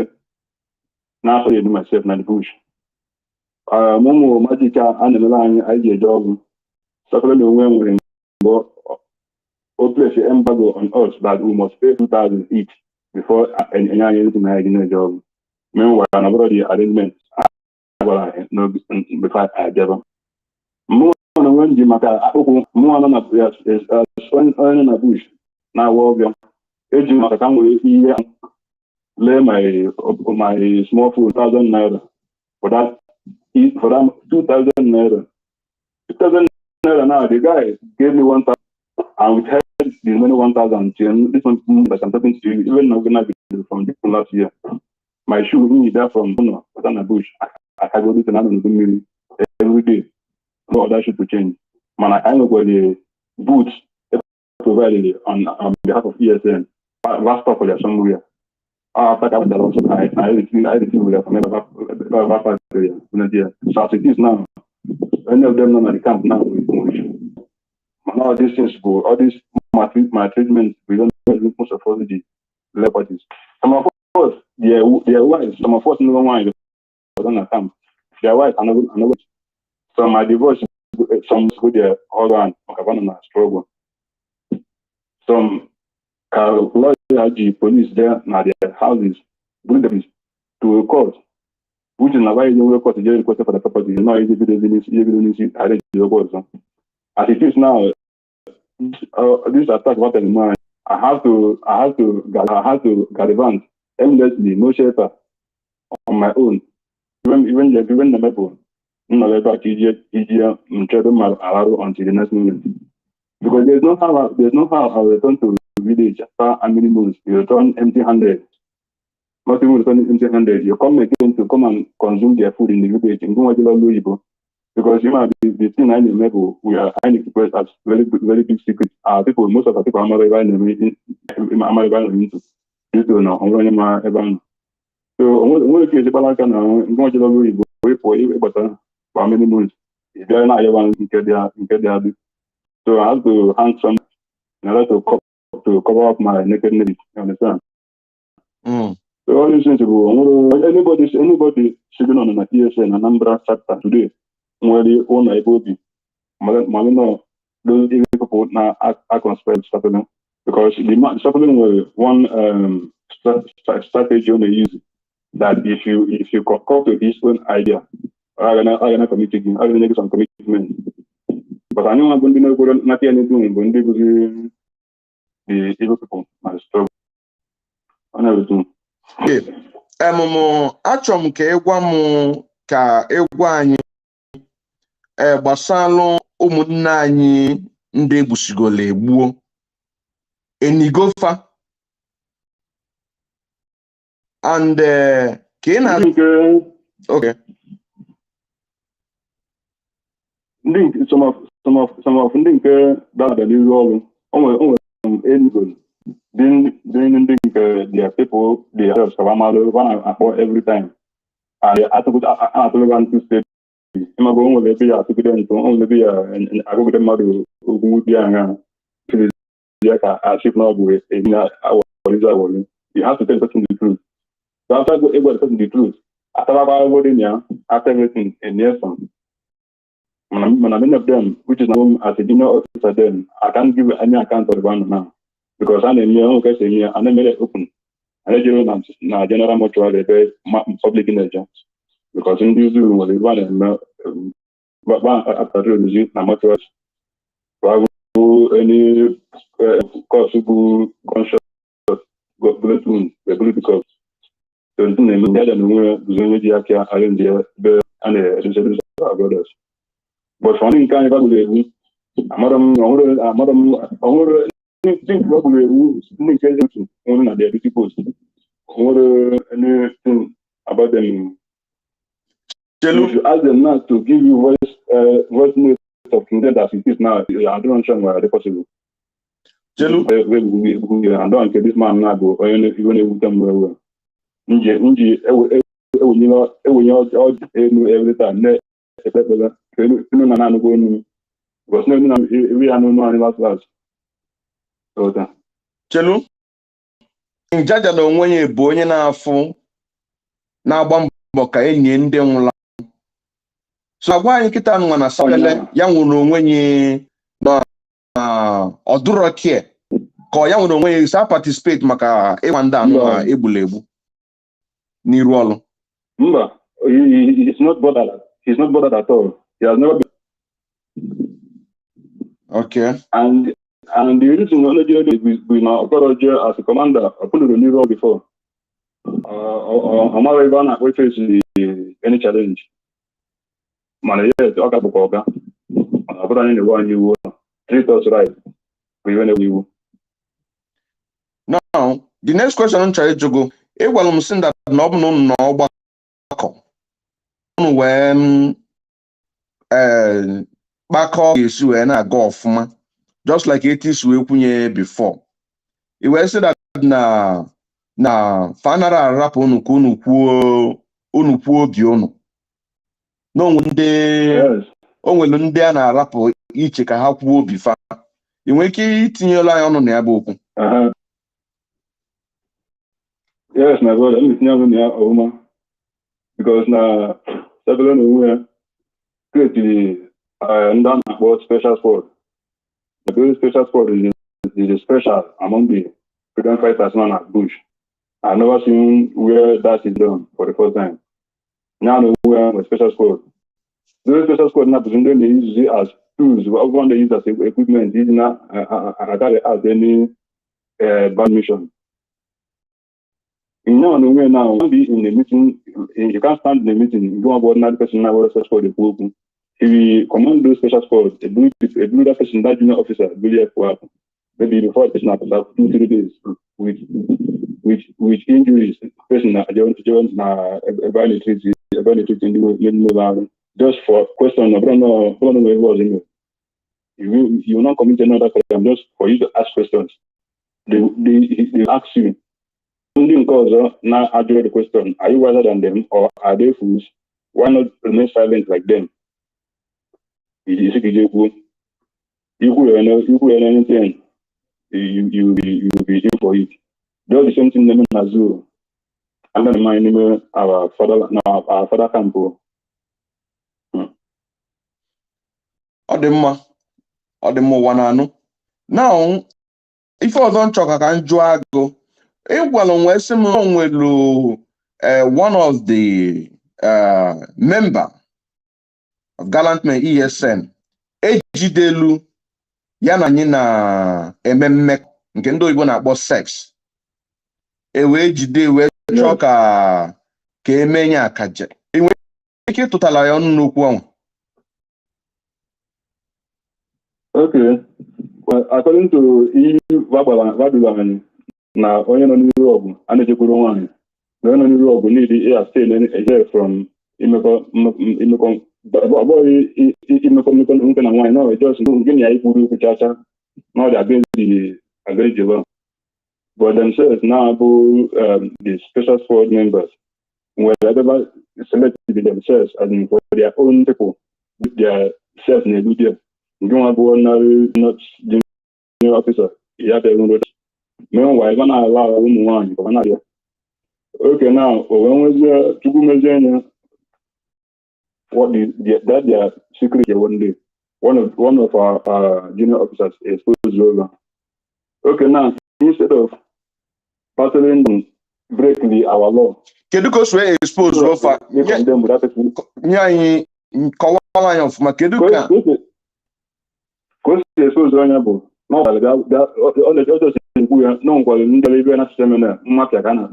now for myself in the bush. Momo Magica and the line idea job. Sapele when we place the embargo on us that we must pay 2,000 each before any anything job. Meanwhile, already arrangements before I gave them. More when Jimaka, more on a bush. Now, Ejimaka can lay my small food 1,000 naira for that 2,000 naira. 2,000 naira now, the guy gave me 1,000 and we had the money 1,000. This one that I'm talking to you, even organized from last year. My shoe in there from bush. I go to another every day. No other shoe to change. Man, I know where the boots provided on behalf of ESN. Last stop for somewhere. After that, I received from so as it is now, any of them not at the camp now with motion. All these things go, all these my treatment, we don't know most of all the liberties. Some of us, their wives, some of us no one on the camp. Their wives are not. Some are divorced, some go their husband or struggle. Some police there now their houses, bring them to a court, which is why you court to request for the property. Not easy to arrange the court. As it is now, this attack what man. I have to gallivant endlessly, no shelter on my own. Even the people, no labor easier until the next moment. Because there's no how I return to village after how many months. You return empty-handed. Not even returning empty-handed. You come again to come and consume their food in the village and go to because you know the thing I know we are I need to press as very big secret. People, most of the people I'm not into due to now so when you balance now go to wait for you but for many months if they're not able to get there. So I have to hang some in order to cover up my nakedness. You understand? So all these things go. Anybody sitting on an ESN Anambra chapter today, where they own IPOB, Malino, those people now are conspired Sapele because the Sapele was one strategy on the use that if you concoct to his own idea, I'm gonna commit some commitment. But I know I'm going to know not anything when they the evil people and struggle. I never do. Achọrọ m ka ịgwa m ka ịgwa anyị gbasara ụmụnne anyị ndị egbusigolo egbuo enigofa and ka ị na okay some of ndị nke dada n'iru ọrụ onwe enigo doing their people they have Savamalo one every time and I took to state I'm going to be a student to only be a good mother who would be a ship now with you have to tell person the truth. So after able to tell the truth, after everything in yes when I'm in of them, which is known as a junior officer, then I can't give any account of one now. Because I'm in your case here and I made it open. And I general mortuary public energy. Because in this room was one after the mortuary. Any possible gunshot bullet wound, the bullet because the name of the and the brothers. But for any kind of think probably only at the post or anything about them. You should ask them not to give you voice notes of that as it is now. I don't understand why they possible. I don't care this man now go even if them well. Every time because no we are no last. Chelu Njaja na onwe ya bụ onye na-afụ na-agba mbọ ka enyi ndị nwụla so agwa anyị kịta nwa na Sapele ya nwụrụ onwe ya na ọdụrọkie ka ya nwụrụ onwe ya sa participate maka ịgwa ndị anụ egbula egbu n'iru ọrụ. Mba, he's not bothered. He's not bothered at all. He has never been. Okay. And the reason we now apologize as a commander, I put it in the role before. I'm not even we face any challenge. Man, yes, okay, Bukoga. I put in the one you treat us right. We went away. Now, the next question I'm trying to go. I'm saying that no when back off is when I go off man. Just like it is we kunye before. It was said that na fanara rap unu kuo biono. No nde onwelu ndị a na-arapụ iche ka ha kwuo bifa. I nwere ike itinyela ya ọnụ na ya bụ okwu. Yes, my brother, let me tell you because na Sapele no create the about special sport. The very special sport is special among the freedom fighters known as Bush. I've never seen where that is done for the first time. Now I know where a special sport. The special sport now they use it as tools. Everyone they use as equipment. It's not as any bad mission. Now now be in the meeting. You can't stand in the meeting. You go about another person now what special sport they open. If we command those special sports, a blue that person, that junior officer, really maybe before person after 2-3 days with injuries, person just for question, I don't know where it was in you. You will not commit another crime just for you to ask questions. They ask you. Only because now answer the question: are you wiser than them, or are they fools? Why not remain silent like them? You could anything. You will be in for it. That's the same thing in Nazur. And then my name our father campo. Odemma wananu. Now, if I don't talk, I can go. One of the member of Gallant Men ESN, ejidelu ya na anyị na-eme mmekọ nke ndị oyibo na-akpọ sex wee jide wee chọọ ka emenye akaje. Enwere ike ịtụtala ya ọnụ n'okwu ahụ? Okay. Well, according to Vadulani, na onye nọ n'iru ọgụ a na-echekwuru nwaanyị na onye nọ n'iru ọgụ niile abstain away from imekọ nke na nwaanyị na just gịnị ya ikwuru okwu chacha na ọ dị against the law. But themselves now the special squad members wherever selected themselves as in for their own people with their self in a not junior officer. Meanwhile, when I allow a woman, okay, now when was Chukwuebuka what their secret one day? One of our junior officers exposed over. Okay, now instead of battling breaking our law, can you go to expose over? Expose honorable. No, that no one will be an seminar, Mafia Ghana.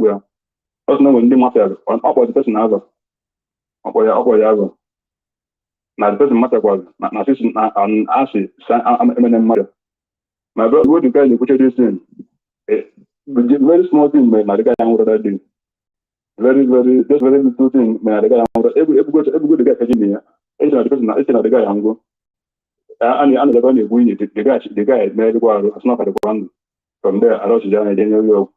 Also, no one the Mafia on up the person other. Now, the person matter was not assistant and Ashley, I'm mother. My brother, what the guy you put this in? Very small thing, man, the guy I'm what I do. Very little thing, man, the guy I'm every good guy catching me. It's not the guy I'm going. And the one you win the guy made as not at the one. From there, I lost the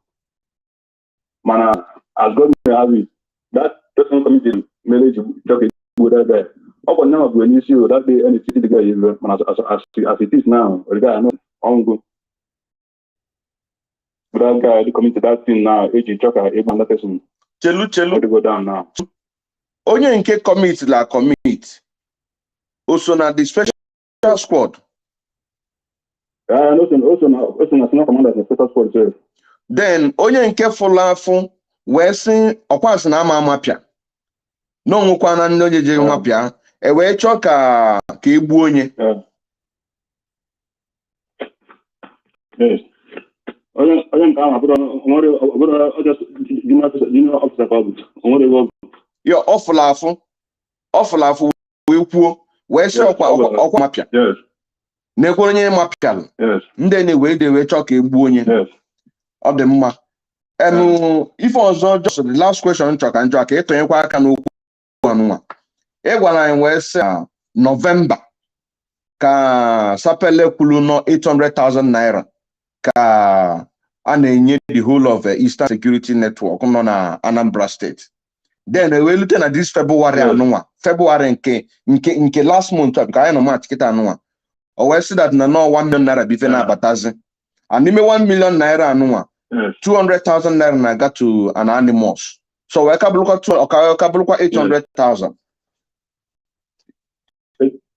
man, as God may have it, that person committed marriage with that guy. Up and now, when you see that day, any city the guy is as it is now, the guy not on go. That guy committed that thing now, choker, even that person. Chelu. Go down now. Onye nke commit. Also, na the special squad. Also national commander of the special squad too. Then onye nke fulafu wee sị ọkwasị na ama amapịa no nwekwa na ndị onye je nwapịa wee chọọ ka egbu onye. Yes. Onye nke ahụ abụrụ just junior officer club. Yo ọfụlafụ wee kwuo wee sị ọkwa mapịa. Yes. Nekwe onye mapịalụ. Yes. Ndị na-wee chọọ ka egbu onye. Yes. Ọ dị mma. Ife ọzọ just the last question chọrọ ka njọ ka ịtụnyekwa aka n'okwu ọnụnwa. Ị gwara anyị wee sị November ka Sapele kwulu nọ 800,000 naira ka a na-enye the whole of Eastern Security Network nọ na Anambra State. Then we lute na this February anụnwa. February nke last month ka anyị nọ March kịta anụnwa. O wee sị that na 1 million naira bife na-abatazi. And n'ime 1 million naira anụnwa 200,000 naira na-aga to an animals. So we ka bụrụkwa 800,000.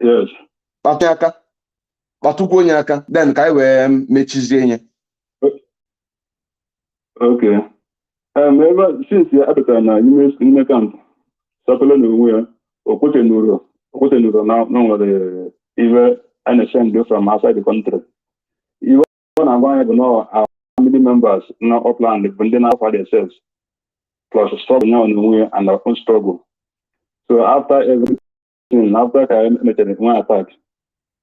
Yes. Patukwu onye aka. Then ka anyị wee mechizie ihe. Okay. Ever since you abata na ime camp, Sapele na onwe ya, okwete nuro na nwere even NSN from outside the country. Even na bụ no our family members na upland bụ ndị na-afa themselves plus struggle now onwe and our own struggle. So after everything, after I made one attack,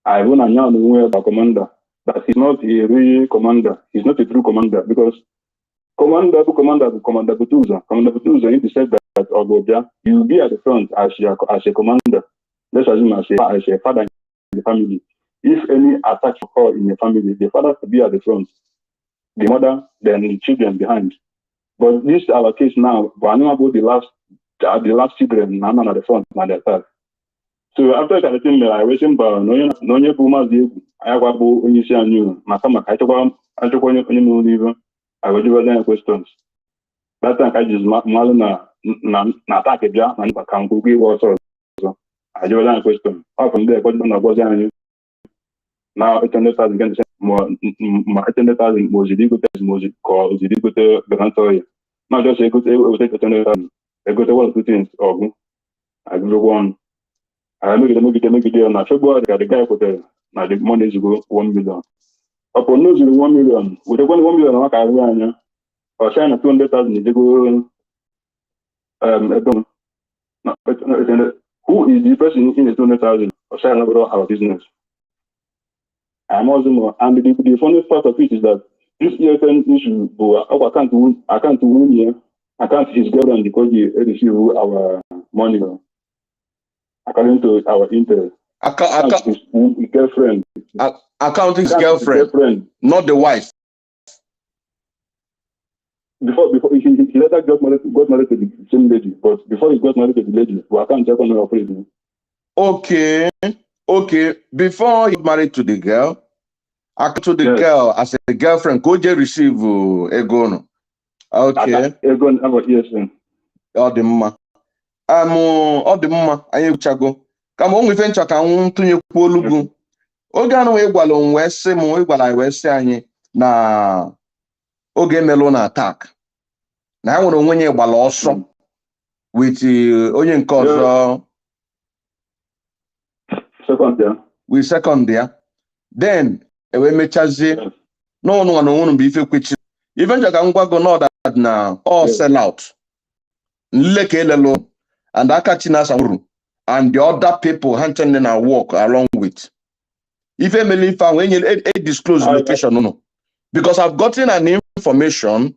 I won a now onwe a commander that he's not a real commander. He's not a true commander because Commander Butuza said that Ogoja, you will be at the front as a commander. Let's assume as a father in the family. If any attack occur in the family, the father to be at the front, the mother, then the children behind. But this is our case now. But I know about the last children, now at the front, not the attack. So after that, I was in Bar, no Buma, I have only see a new Makama, I took one. I will give them questions. That time I just maluna na attack ya and can go give also. I give them a question. How from there, question was now 800,000 against more 800,000 was illegal test music called illegal to Garantoy. Not just a good take 800,000. A good one, two things. I give one. Maybe there na February the guy put the money is go 1 million. Upon those 1 million, with the 1 million I can or sign 200,000 they go who is the person in the 200,000 or sign about our business? I'm also more, and the funniest part of it is that this ESN issue, I can't win here. I can't his girlfriend because he receive our money according to our interest. His girlfriend. Account his girlfriend, not the wife. Before he later got married to the same lady, but before he got married to the lady, I can't check on her operating. Okay. Before he got married to the girl, girl as a girlfriend, go je receive Egono. Okay. Egon about ESN. Ọ dị mma anyị ekwuchago kama onwe ife nchọ ka m tụnyekwu olugu oge anụ wee gwara wee sị m wee gwara wee sị anyị na oge melụ na attack na ya nwere onwe ya gbara ọsọ with onye nke ọzọ second ya then wee mechazie n'ọnụ na onwunu bụ ife kwechiri ife nchọ ka m gwago n'ọda na all sell out nleke elelo and Akachina Samuru and the other people hunting na work along with. If Emily found when you disclose location, no. Because I've gotten an information.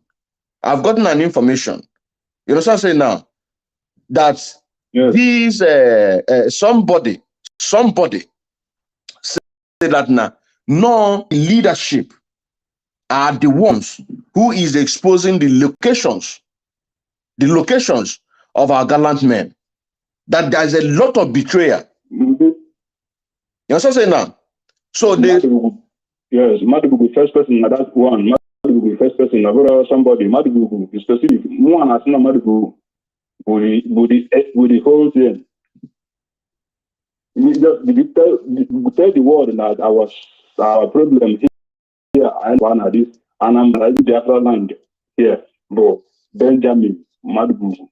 You know what I'm saying now? That these somebody say that now no leadership are the ones who is exposing the locations of our gallant men, that there's a lot of betrayal. You know what I'm saying now? So Mmadubugwu first person, that one. Mmadubugwu first person, somebody. Mmadubugwu is specific. No one has seen Mmadubugwu with the whole thing. We tell the world that our problem here and one of this Anambra Election here, bro. Benjamin Mmadubugwu.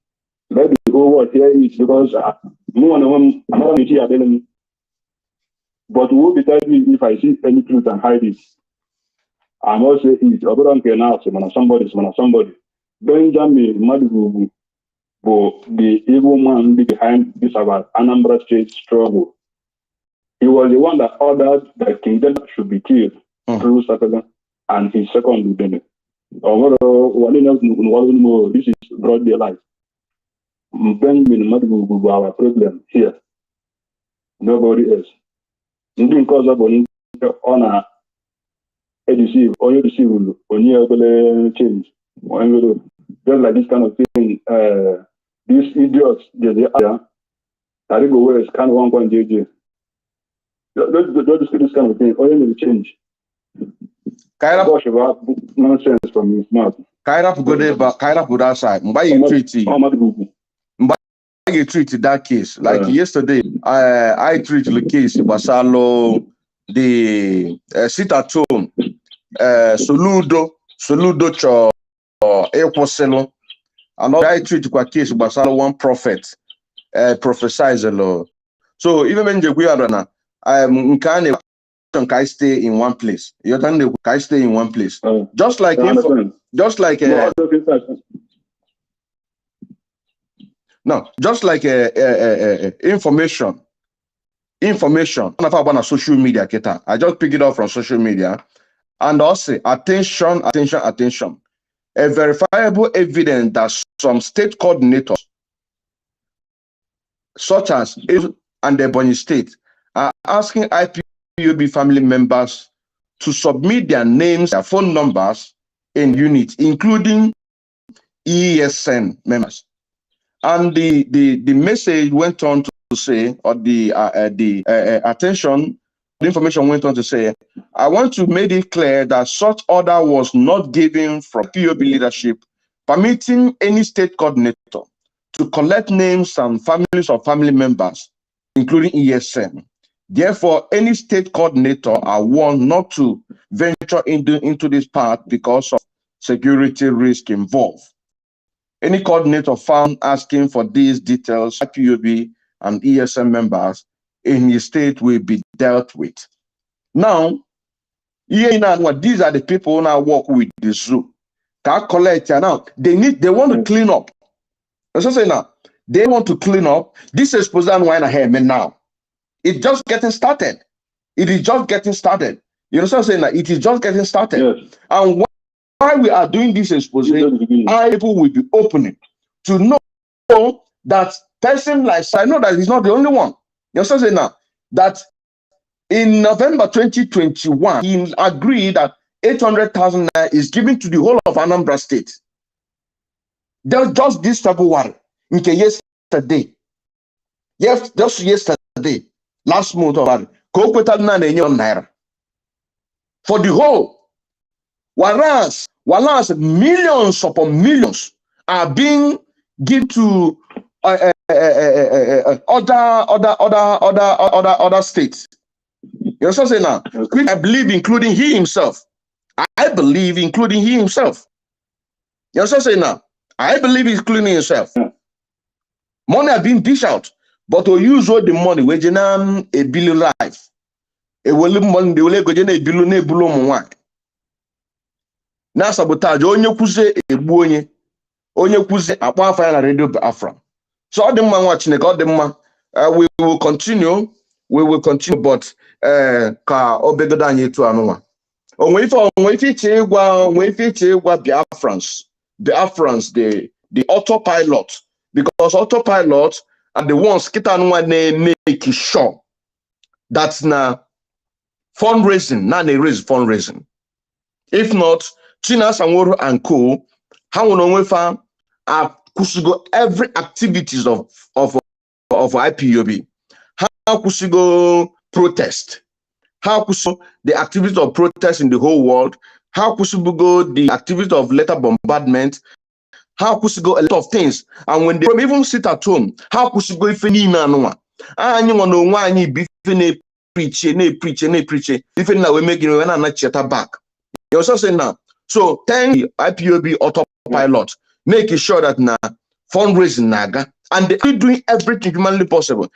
Let the whole world hear it because no one I'm not here. But who will be telling me if I see any truth and hide it? I'm also it. I don't care now. Somebody. Benjamin Mmadubugwu, the evil man behind this about Anambra State struggle. He was the one that ordered that King David should be killed through Sapele and his second Udene. This is broad daylight. Benjamin Mmadubugwu our problem here. Nobody else. Ndị nke ọzọ bụ ọ na deceive onye deceive onye obele change just like this kind of thing. These idiots they are that go where scan 1 JJ. Don't this kind of thing. Only will change. Kaira about nonsense from his mouth. Kaira put outside. You treated that case like yesterday. I treated the case Basalo, the sit at home, Soludo cho Equoselo, and I treated the case Basalo one prophet, prophesies the law. So even when we are can I stay in one place? You can I stay in one place, just like information on social media. I just pick it up from social media and also attention. A verifiable evidence that some state coordinators, such as and the Ebonyi State, are asking IPOB family members to submit their names, their phone numbers in units, including ESN members. And the message went on to say, or the information went on to say, I want to make it clear that such order was not given from POB leadership, permitting any state coordinator to collect names and families of family members, including ESN. Therefore, any state coordinator are warned not to venture into this path because of security risk involved. Any coordinator found asking for these details, IPOB and ESN members in his state will be dealt with. Now, these are the people who now work with the zoo. Collect now. They want to clean up. As I say now, they want to clean up. This exposition wine ahead now. It's just getting started. It is just getting started. You know what I'm saying? That it is just getting started. Yes. And why we are doing this exposition, people will be opening to know that person like I know that he's not the only one. You know what I'm saying now? That in November 2021, he agreed that 800,000 naira is given to the whole of Anambra State. There's just this February, yesterday. Yes, just yesterday, last month about it. Naira. For the whole. Whereas millions upon millions are being given to other states. You know what I'm saying now? I believe including he himself. I believe including he himself. You know what I'm saying now? I believe including himself. Money are being dished out, but to use all the money, we generate a billion life. A willing money, they will go generate a billion one. Now sabotage. Onye kuze ebu onye kuze akwa fire na Radio Biafra. So all the man watching, all the man, we will continue. We will continue, but ka obegoda anyị etu anụwa. Onwe ife Biafrans, the autopilot, because autopilot are the ones kita anụwa make sure that's na fundraising, na raise fundraising. If not, China Sanworo and Co. How onwe fa kusigo every activities of IPOB. How kusigo protest? How kusigo the activities of protest in the whole world? How kusigo the activities of letter bombardment? How kusigo a lot of things? And when they even sit at home, how kusigo if any man no? Anyi wono nwa anyi bi fe preach. If na we make when na cheta back. You also say now. So thank the IPOB autopilot, making sure that now fundraising naga and they're doing everything humanly possible.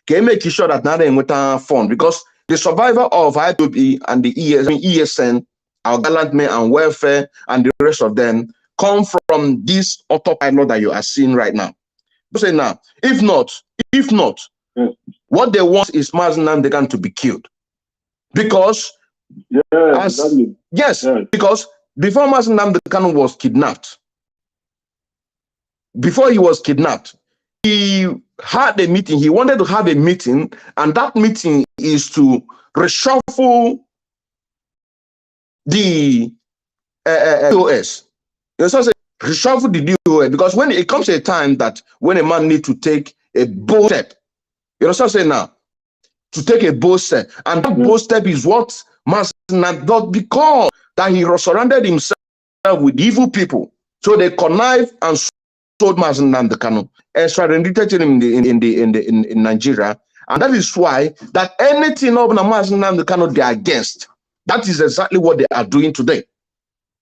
Can make sure that now they with fund because the survival of IPOB and the ESN, our gallant men and welfare and the rest of them come from this autopilot that you are seeing right now. Say now, if not, what they want is Mazinam Dekan to be killed. Because because before Mazinam Dekan was kidnapped, before he was kidnapped, he had a meeting. He wanted to have a meeting, and that meeting is to reshuffle the DOS. You know, reshuffle the DOS because when it comes to a time that when a man needs to take a bold step, you know what I'm saying now, to take a bold step, and that bold step is what Mazinam does because that he surrounded himself with evil people, so they connived and told Mazinam Dekan and extradited him in Nigeria, and that is why that anything of Mazinam Dekan they are against. That is exactly what they are doing today.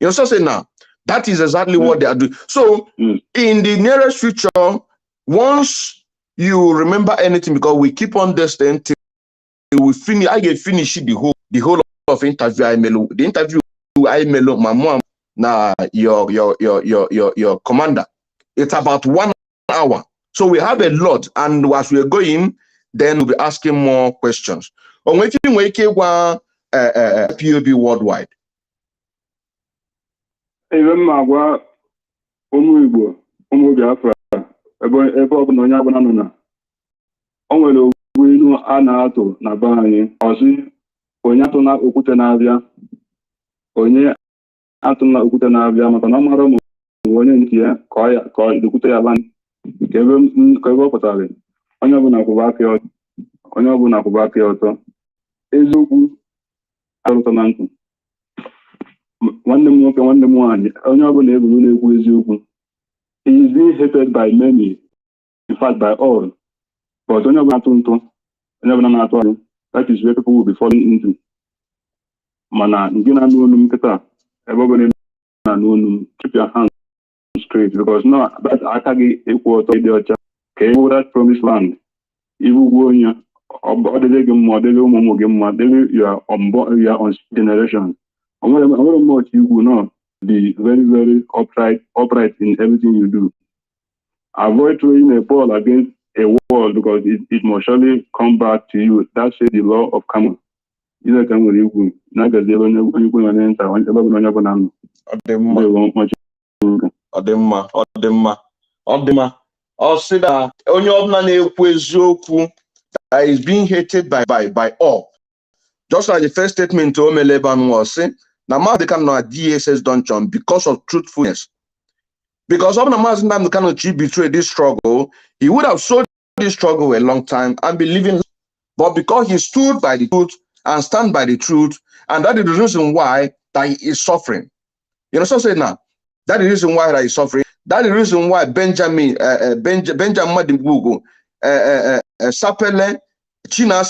You know what I'm saying now? That is exactly what they are doing. So in the nearest future, once you remember anything, because we keep on this thing till we finish, I get finish the whole of interview. The interview I melo my mom na your commander. It's about 1 hour. So we have a lot, and as we're going, then we'll be asking more questions. On which we can POB worldwide. Even Magua Umuibo, Biafra, ebe ọ bụ na onye abụna nọ na o nwere ogwu ilu a na-atụ na be anyị ọsị onye atụ na okwute na-abịa maka na ọ mara ụmụ onye nke ya ka ọ dokwute ya ban ka ebe ọ pụtara onye ọbụla kwụba aka ya ọtọ eziokwu arụtọ na nkụ nwanne m nwoke nwanne m nwaanyị onye ọbụla eburu na-ekwu eziokwu. He is being hated by many, in fact by all, but onye ọbụla na-atụ anyị, that is where people will be falling into. Mana nke na-anụ olu m kịta ebe ọ bụla na-anụ olu m, keep your hands straight because no, that aka gị ekwu ọtọ ịdị ọcha ka e that promised land iwu gbuo onye you are on generation. I'm much you will not be very, very upright in everything you do. Avoid throwing a ball against a wall because it must surely come back to you. That's the law of karma. Is being hated by all. Just like the first statement to Omeleban was saying, Namaz cannot DSS don't jump because of truthfulness. Because of Namaz cannot betray this struggle, he would have sold this struggle a long time and be living. But because he stood by the truth and stand by the truth, and that is the reason why that he is suffering. You know, so say now, that is the reason why that he is suffering. That is the reason why Benjamin Mmadubugwu, Sapele, Uchenna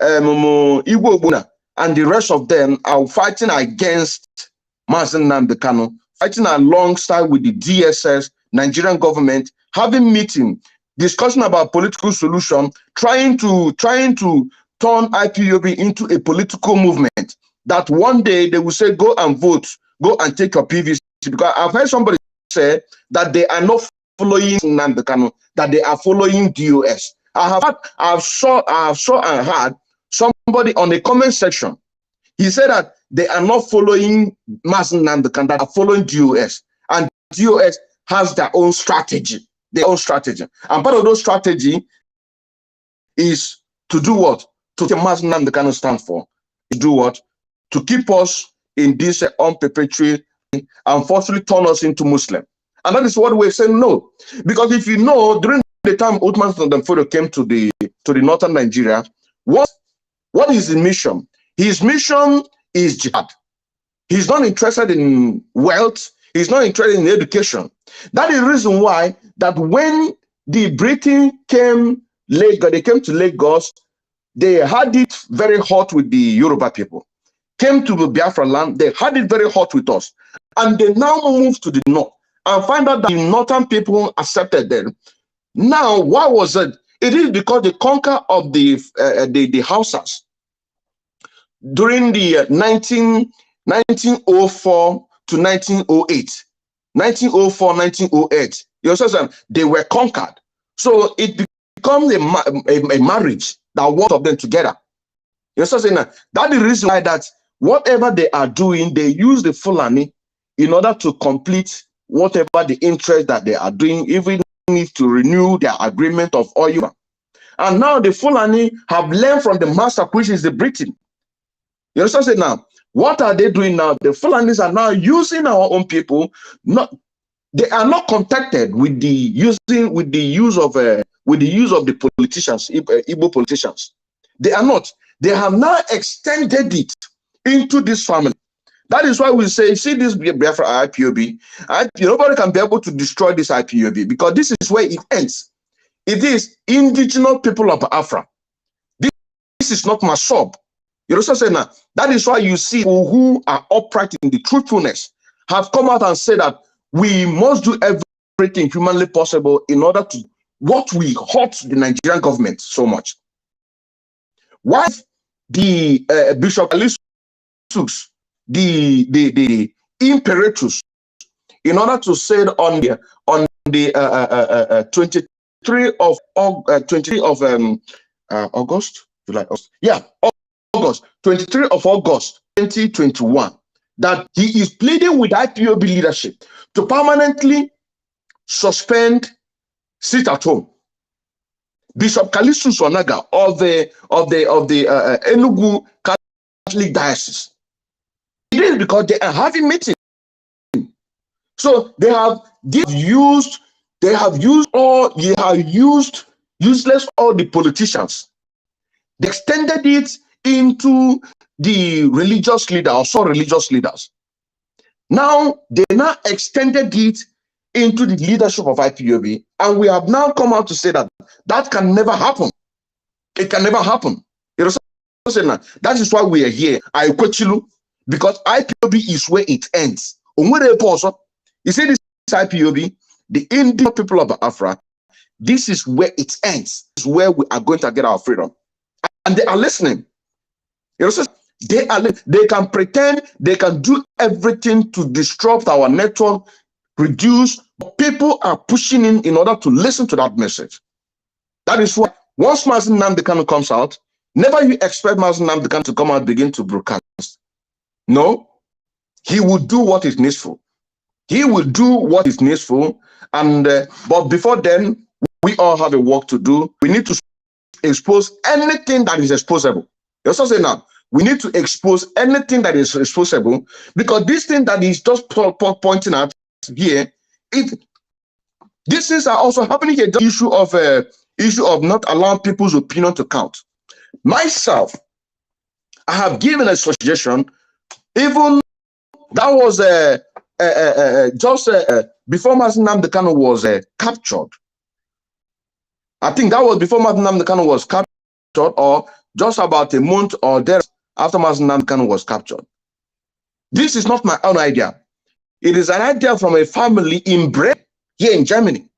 Apkatanku, Igbo, and the rest of them are fighting against Mazen Nnamdi, fighting alongside with the DSS, Nigerian government, having meeting, discussing about political solution, trying to turn IPOB into a political movement that one day they will say, go and vote, go and take your PVC. Because I've heard somebody say that they are not following Nnamdi, that they are following DOS. I've saw and heard somebody on the comment section. He said that they are not following Mazen Nnamdi, that are following DOS, and DOS has their own strategy. And part of those strategy is to do what? To take Mazen Nnamdi stand for. To do what? To keep us in this unperpetuated and forcefully turn us into Muslim. And that is what we're saying no. Because if you know, during the time Uthman Danfodio came to the northern Nigeria, what is his mission? His mission is jihad. He's not interested in wealth. He's not interested in education. That is the reason why that when the Britain came to Lagos, they had it very hot with the Yoruba people. Came to the Biafra land, they had it very hot with us. And they now moved to the north and find out that the northern people accepted them. Now, why was it? It is because the conquer of the Hausas during the 1904 to 1908, 1904, 1908, you know, they were conquered. So it becomes a marriage that both of them together. You know, that is the reason why that whatever they are doing, they use the Fulani in order to complete whatever the interest that they are doing, even need to renew their agreement of oil. And now the Fulani have learned from the master, which is the Britain. You understand? Now, what are they doing now? The Fulanis are now using our own people. They are not contacted with the use of the politicians, Igbo politicians. They are not. They have now extended it into this family. That is why we say, see this Biafra IPOB, nobody can be able to destroy this IPOB because this is where it ends. It is indigenous people of Biafra. This is not Masob. You know what I'm saying now? That is why you see people who are upright in the truthfulness have come out and said that we must do everything humanly possible in order to what we hurt the Nigerian government so much. Why the Bishop Alisus, the imperatus, in order to say on the 23 of August, July, yeah, August 23 of August 2021, that he is pleading with IPOB leadership to permanently suspend sit at home. Bishop Kalisus Onaga of the Enugu Catholic Diocese. It is because they are having meetings. So they have used useless all the politicians. They extended it into the religious leader or some religious leaders. Now they now extended it into the leadership of IPOB, and we have now come out to say that that can never happen. It can never happen. You know, that is why we are here. I quote you because IPOB is where it ends. You see this IPOB, the indigenous people of Biafra, This is where it ends. This is where we are going to get our freedom. And they are listening. You know, so they can pretend, they can do everything to disrupt our network, reduce. People are pushing in order to listen to that message. That is why once Mazi Nnamdi Kanu comes out, never you expect Mazi Nnamdi Kanu to come out and begin to broadcast. No, he will do what is needful. He will do what is needful. And but before then, we all have a work to do. We need to expose anything that is exposable. You also say now, we need to expose anything that is exposable, because this thing that is just pointing at here, these things are also happening here. The issue of not allowing people's opinion to count. Myself, I have given a suggestion. Even that was just before Mazi Nnamdi Kanu was captured. I think that was before Mazi Nnamdi Kanu was captured, or just about a month or there after Mazi Nnamdi Kanu was captured. This is not my own idea. It is an idea from a family in Bremen, here in Germany.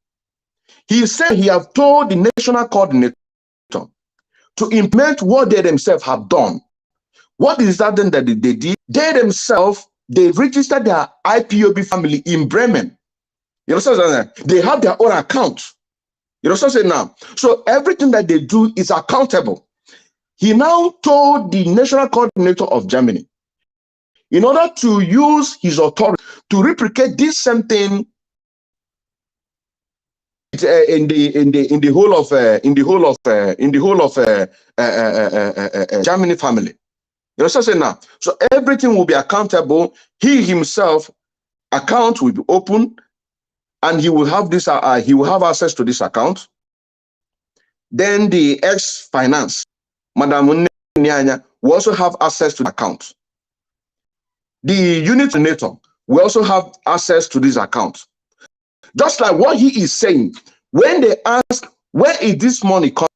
He said he have told the national coordinator to implement what they themselves have done. What is that then that they did? They themselves, they registered their IPOB family in Bremen. You know what I'm saying? They have their own account. You know what I'm saying now? So everything that they do is accountable. He now told the national coordinator of Germany, in order to use his authority to replicate this same thing in the whole of Germany family. You know what I'm saying now? So everything will be accountable. He himself account will be open, and he will have this. He will have access to this account. Then the ex-finance, Madam Nyanya, will also have access to the account. The unit coordinator will also have access to this account. Just like what he is saying, when they ask, where is this money coming?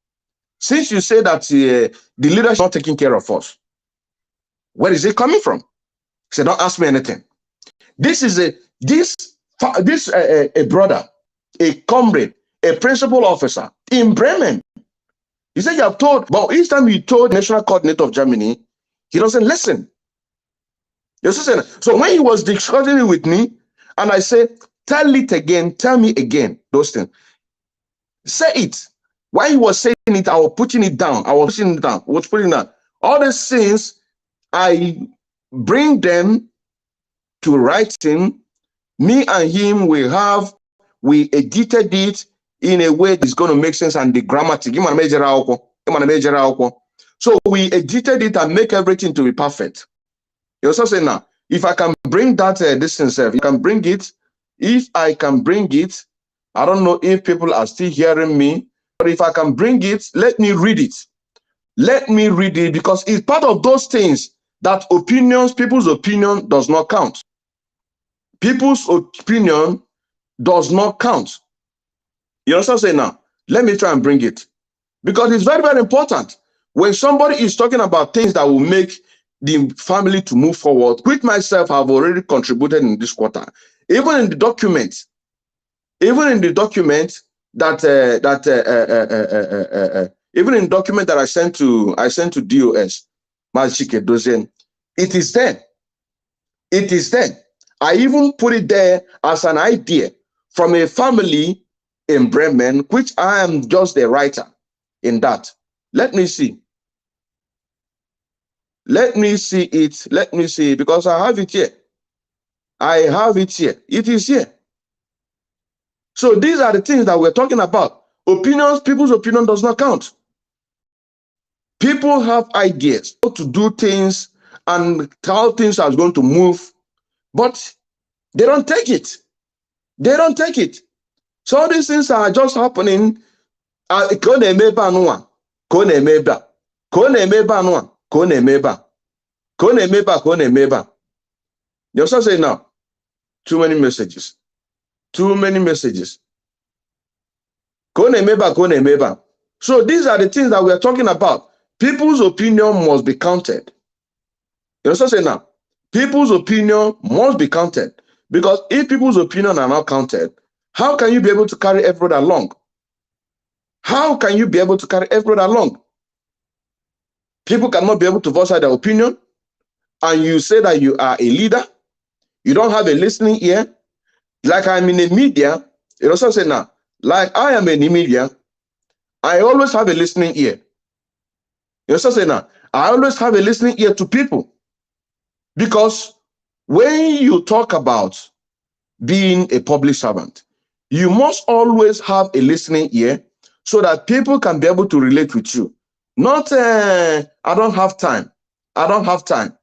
Since you say that the leadership is not taking care of us, where is it coming from? He said, don't ask me anything. This is a brother, a comrade, a principal officer in Bremen. He said, you have told, but each time you told the national coordinator of Germany, he doesn't listen. So when he was discussing it with me, and I said, tell it again, tell me again, those things. Say it. While he was saying it, I was putting it down. All these things, I bring them to writing. Me and him, we edited it in a way that's going to make sense, and the grammatic. So we edited it and make everything to be perfect. You also say now, if I can bring that distance, you can bring it. If I can bring it, I don't know if people are still hearing me, but if I can bring it, let me read it. Let me read it, because it's part of those things that people's opinion does not count. People's opinion does not count. You also say now, let me try and bring it, because it's very, very important. When somebody is talking about things that will make the family to move forward, which myself have already contributed in this quarter, even in the document that I sent to DOS, Majike Dozen, it is there. It is there. I even put it there as an idea from a family in Bremen, which I am just the writer in that. Let me see. Let me see it. Let me see, because I have it here. I have it here. It is here. So these are the things that we're talking about. Opinions, people's opinion does not count. People have ideas how to do things and how things are going to move, but they don't take it. They don't take it. So these things are just happening. You also say now, too many messages. Too many messages. So these are the things that we are talking about. People's opinion must be counted. You also say now, people's opinion must be counted, because if people's opinion are not counted, how can you be able to carry everyone along? How can you be able to carry everybody along? People cannot be able to voice out their opinion, and you say that you are a leader. You don't have a listening ear. Like I'm in the media, you also say now, like I am in the media, I always have a listening ear. You also say now, I always have a listening ear to people. Because when you talk about being a public servant, you must always have a listening ear so that people can be able to relate with you. Not, I don't have time. I don't have time.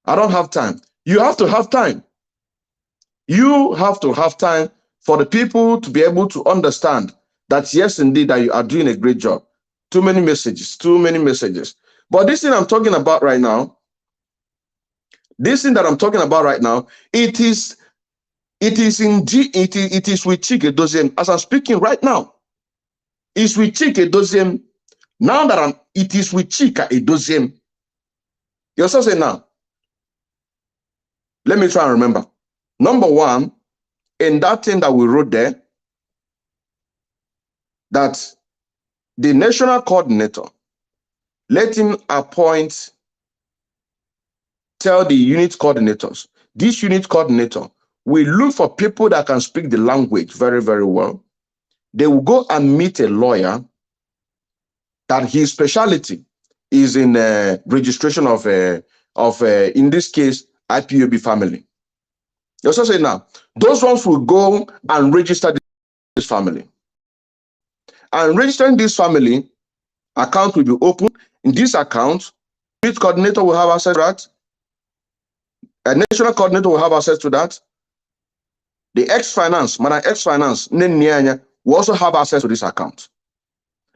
I don't have time. You have to have time. You have to have time for the people to be able to understand that, yes, indeed, that you are doing a great job. Too many messages, too many messages. But this thing I'm talking about right now, this thing that I'm talking about right now, it is with Chike Doziem. As I'm speaking right now, it's with Chike Doziem. Now that it is with Chike Doziem. You also say now, let me try and remember. Number one, in that thing that we wrote there, that the national coordinator, let him tell the unit coordinators, this unit coordinator will look for people that can speak the language very, very well. They will go and meet a lawyer that his specialty is in registration of in this case, IPOB family. You also say now, those ones will go and register this family. And registering this family, account will be open. In this account, unit coordinator will have access to that. A national coordinator will have access to that. The ex-finance, Madam ex-finance, will also have access to this account.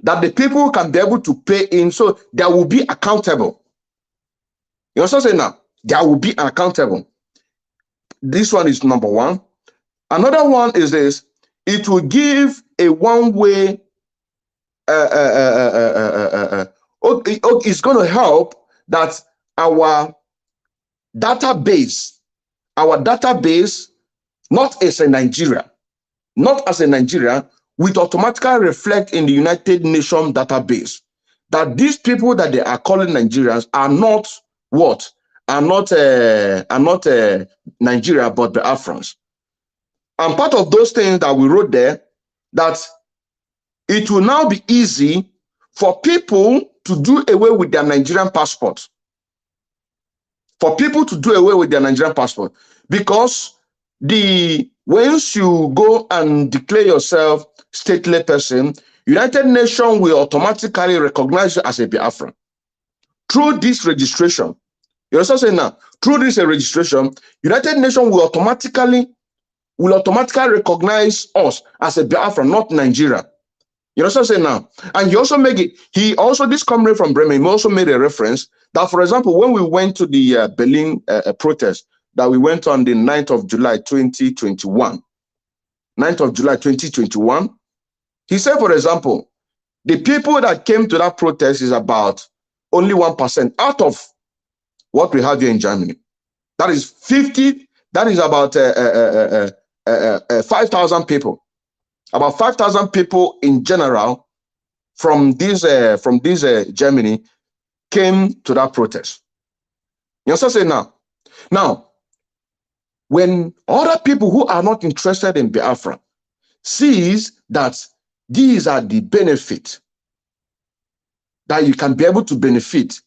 That the people can be able to pay in, so there will be accountable. You also say now, there will be accountable. This one is number one. Another one is this, it will give a one-way, it's going to help that our database, not as a Nigeria, will automatically reflect in the United Nations database that these people that they are calling Nigerians are not what? Are not Nigeria, but the Biafrans. And part of those things that we wrote there, that it will now be easy for people to do away with their Nigerian passport. Because once you go and declare yourself stateless person, United Nations will automatically recognize you as a Biafran. Through this registration, you also say now, through this registration, United Nations will automatically recognize us as a Biafran, not Nigeria. You also say now, and he also this comrade from Bremen, he also made a reference that, for example, when we went to the Berlin protest that we went on the 9th of July 2021, he said, for example, the people that came to that protest is about only 1% out of what we have here in Germany. That is 50, that is about 5,000 people. About 5,000 people in general from this Germany came to that protest. You also say now, when other people who are not interested in Biafra sees that these are the benefits that you can be able to benefit,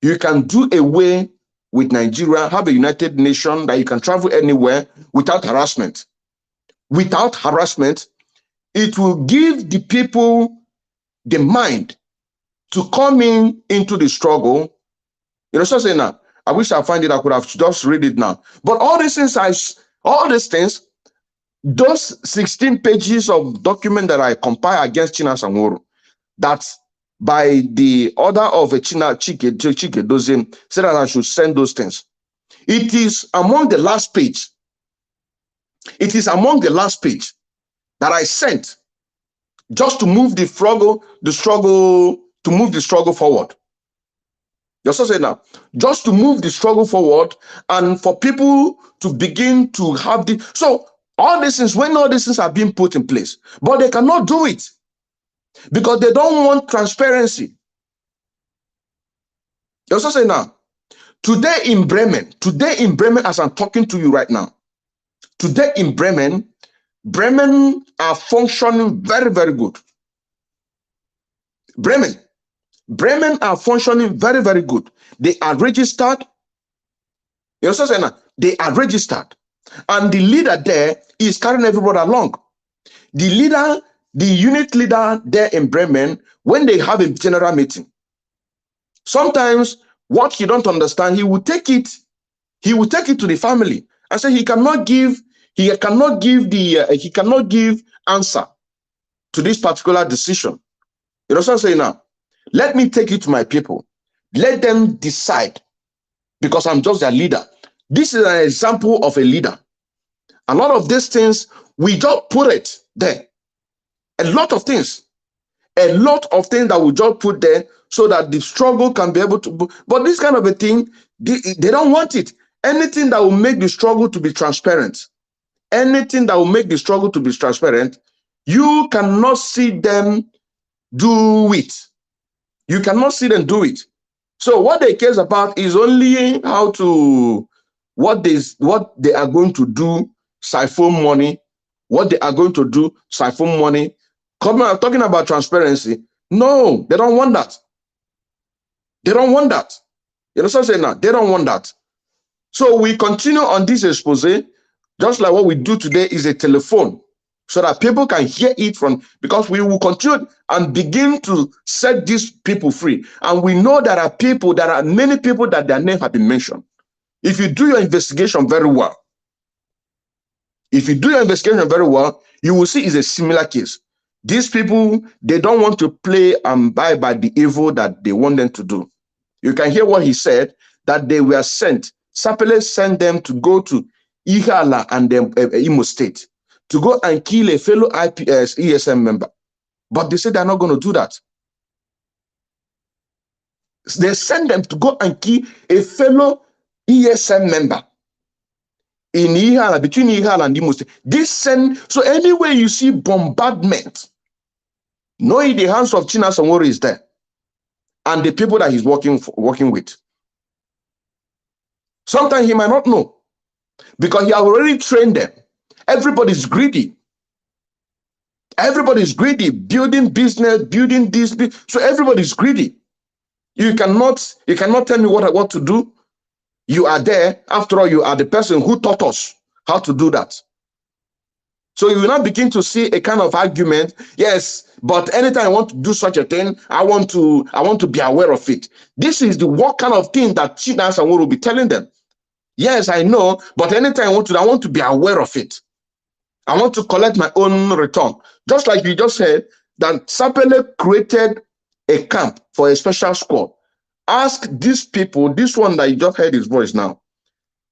you can do away with Nigeria, have a United Nations that you can travel anywhere without harassment. Without harassment, it will give the people the mind to come into the struggle. You know, so say now, I wish I find it, I could have just read it now. But all these things, those 16 pages of document that I compile against China Sanworo, that by the order of Chike Doziem said that I should send those things. It is among the last page. It is among the last page that I sent just to move the struggle forward. You also say now, just to move the struggle forward and for people to begin to have so all these things, when all these things are being put in place, but they cannot do it. because they don't want transparency. You also say now, today in Bremen, as I'm talking to you right now, today in Bremen are functioning very, very good. Bremen are functioning very, very good. They are registered. You also say now, they are registered. And the leader there is carrying everybody along. The unit leader there in Bremen, when they have a general meeting, sometimes what he don't understand, he will take it to the family and say he cannot give answer to this particular decision. You know what I'm saying now? Let me take it to my people. Let them decide, because I'm just their leader. This is an example of a leader. A lot of these things, we just put it there. A lot of things that we just put there so that the struggle can be able to. But this kind of a thing, they don't want it. Anything that will make the struggle to be transparent, you cannot see them do it. You cannot see them do it. So what they care about is only how to, what they are going to do, siphon money, talking about transparency. No, they don't want that. You know what I'm saying now? They don't want that. So we continue on this expose, just like what we do today is a telephone, so that people can hear it because we will continue and begin to set these people free. And we know there are many people that their name have been mentioned. If you do your investigation very well, you will see it's a similar case. These people, they don't want to play and buy by the evil that they want them to do. You can hear what he said, that they were sent. Sapele sent them to go to Ihala and Imo State to go and kill a fellow ESN member. But they said they're not going to do that. They sent them to go and kill a fellow ESN member in Ihala, between Ihala and Imo State. So anywhere you see bombardment, knowing the hands of Uchenna Apkatanku is there, and the people that he's working with. Sometimes he might not know, because he has already trained them. Everybody's greedy. Building business, building this. So everybody's greedy. You cannot tell me what to do. You are there. After all, you are the person who taught us how to do that. So you will not begin to see a kind of argument. Yes, but anytime I want to do such a thing, I want to be aware of it. This is what kind of thing that Uchenna Apkatanku will be telling them. Yes, I know, but anytime I want to be aware of it. I want to collect my own return. Just like you just said, that Sapele created a camp for a special squad. Ask these people, this one that you just heard his voice now,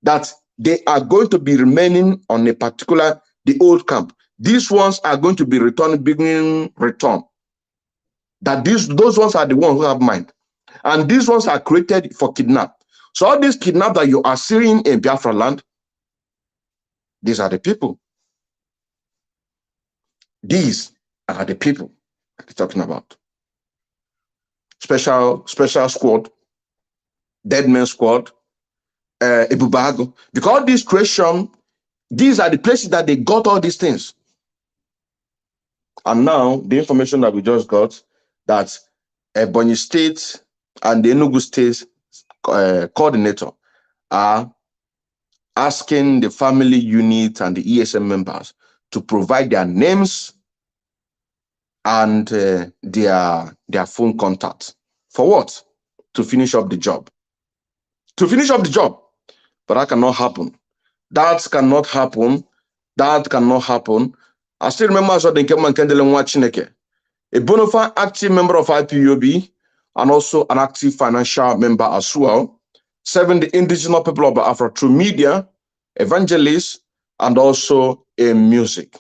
that they are going to be remaining on a particular, the old camp. These ones are going to be beginning return. That those ones are the ones who have mind. And these ones are created for kidnap. So all these kidnap that you are seeing in Biafra land, these are the people. These are the people that we're talking about. Special squad, dead man squad, Ebubago. Because this creation, these are the places that they got all these things. And now the information that we just got, that Ebonyi State and the Enugu State coordinator are asking the family unit and the ESN members to provide their names and their phone contact. For what? To finish up the job. To finish up the job. But that cannot happen. That cannot happen. I still remember a bona fide active member of IPOB and also an active financial member as well, serving the indigenous people of Biafra through media, evangelists, and also in music.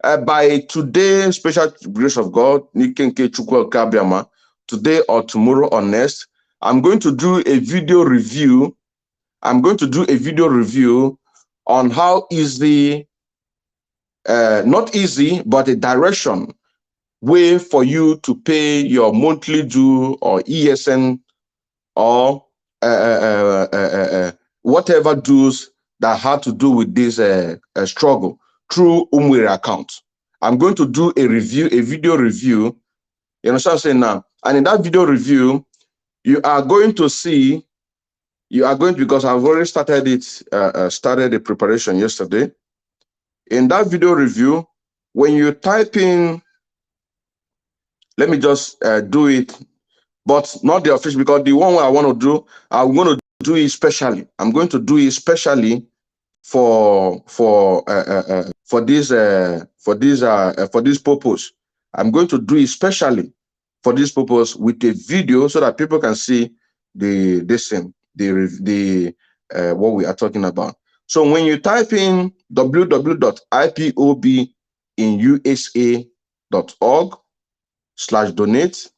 By today, special grace of God, Chukwuebuka Udene, today or tomorrow or next, I'm going to do a video review. On how easy, not easy, but a direction way for you to pay your monthly due or ESN or whatever dues that had to do with this struggle through Umwere account. I'm going to do a review, a video review. You understand what I'm saying now? And in that video review, you are going to see, because I've already started it, started the preparation yesterday. In that video review, when you type in, let me just do it, but not the official, because the one I want to do, I'm going to do it specially. I'm going to do it specially for this purpose. I'm going to do it specially for this purpose with a video so that people can see what we are talking about. So when you type in www.ipobinUSA.org/donate,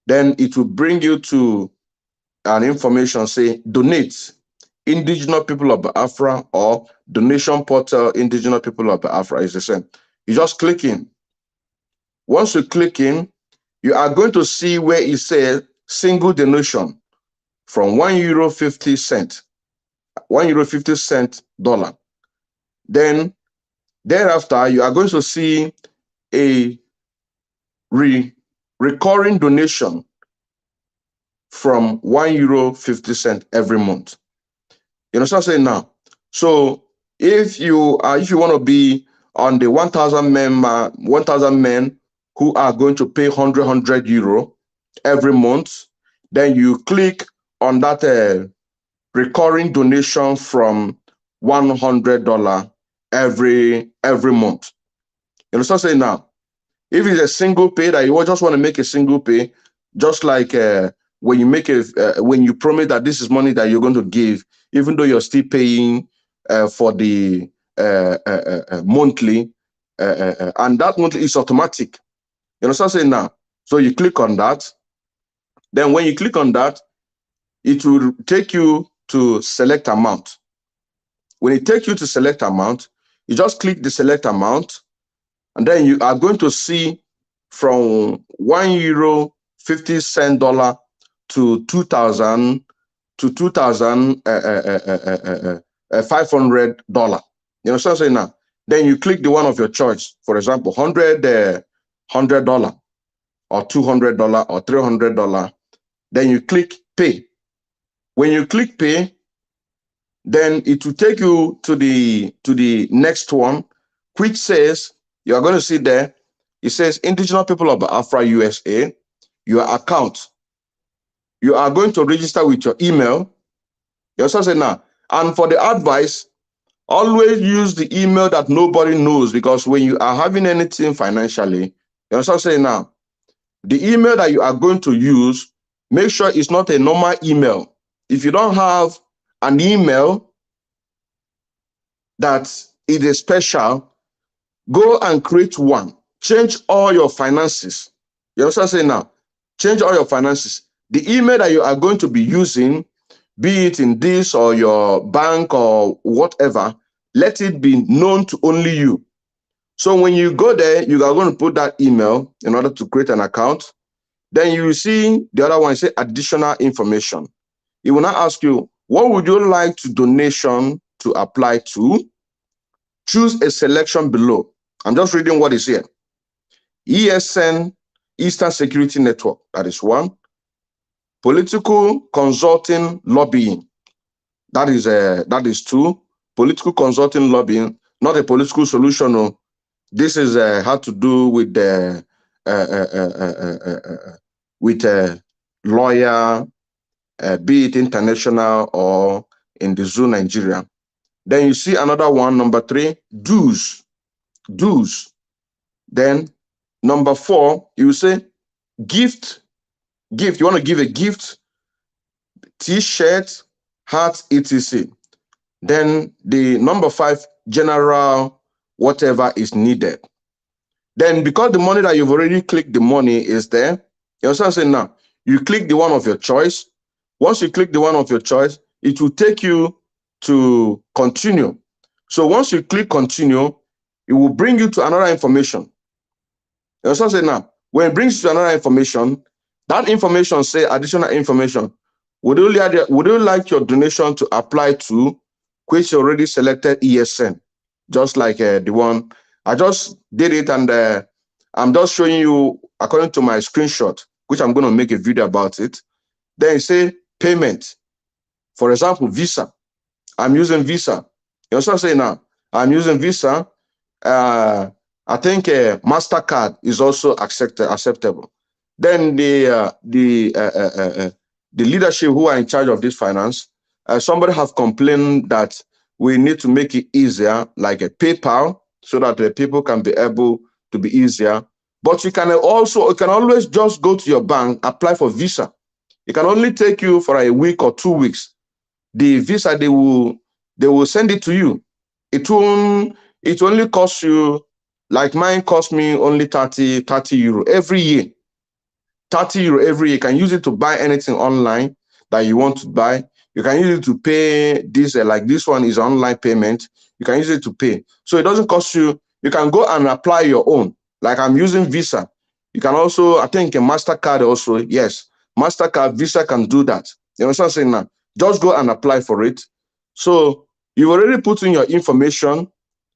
then it will bring you to an information say donate indigenous people of Biafra or donation portal indigenous people of Biafra is the same. You just click in. Once you click in, you are going to see where it says single donation from €1.50, $1.50. Then thereafter, you are going to see a recurring donation from €1.50 every month. You know what I'm saying now? So if you want to be on the 1,000 men who are going to pay €100 every month, then you click on that recurring donation from $100 every month. You know what I'm saying now? If it's a single pay that you just want to make a single pay, just like when you make when you promise that this is money that you're going to give, even though you're still paying for the monthly, and that monthly is automatic. You know what I'm saying now? So you click on that. Then when you click on that, it will take you to select amount. When it takes you to select amount, you just click the select amount, and then you are going to see from €1.50 to $2,500. You know what I'm saying now? Then you click the one of your choice. For example, $100 or $200 or $300. Then you click pay. When you click pay, then it will take you to the next one, which says, you are going to see there, it says indigenous people of Biafra USA, your account. You are going to register with your email. You understand now? And for the advice, always use the email that nobody knows, because when you are having anything financially, you understand now? The email that you are going to use, make sure it's not a normal email. If you don't have an email that is special, go and create one. Change all your finances. You understand now? Change all your finances. The email that you are going to be using, be it in this or your bank or whatever, let it be known to only you. So when you go there, you are going to put that email in order to create an account. Then you will see the other one, say additional information. It will now ask you, what would you like to donation to apply to? Choose a selection below. I'm just reading what is here. ESN, Eastern Security Network, that is one. Political consulting lobbying, that is two. Political consulting lobbying, not a political solution. No. This is had to do with the lawyer, be it international or in the zoo Nigeria. Then you see another one, number 3, dues. Then number 4, you say gift. You want to give a gift, T-shirt, hat, etc. Then the number 5, general, whatever is needed. Then because the money that you've already clicked, the money is there. You understand what I'm saying now? You click the one of your choice. Once you click the one of your choice, it will take you to continue. So once you click continue, it will bring you to another information. You understand? Say now, when it brings you to another information, that information say additional information. Would you like your donation to apply to which already selected ESN? Just like the one I just did it, and I'm just showing you according to my screenshot, which I'm going to make a video about it. Then say payment. For example, Visa. I'm using Visa. You also say now, I'm using Visa. I think MasterCard is also acceptable. Then the leadership who are in charge of this finance, somebody have complained that we need to make it easier, like a PayPal, so that the people can be able to be easier. But you can always just go to your bank, apply for Visa. It can only take you for a week or 2 weeks. The Visa, they will send it to you. It only costs you, like mine cost me only 30 euro every year. 30 euro every year. You can use it to buy anything online that you want to buy. You can use it to pay this, like this one is online payment. You can use it to pay. So it doesn't cost you. You can go and apply your own. Like I'm using Visa. You can also, I think a MasterCard also, yes. MasterCard, Visa can do that. You know what I'm saying now? Just go and apply for it. So you already put in your information,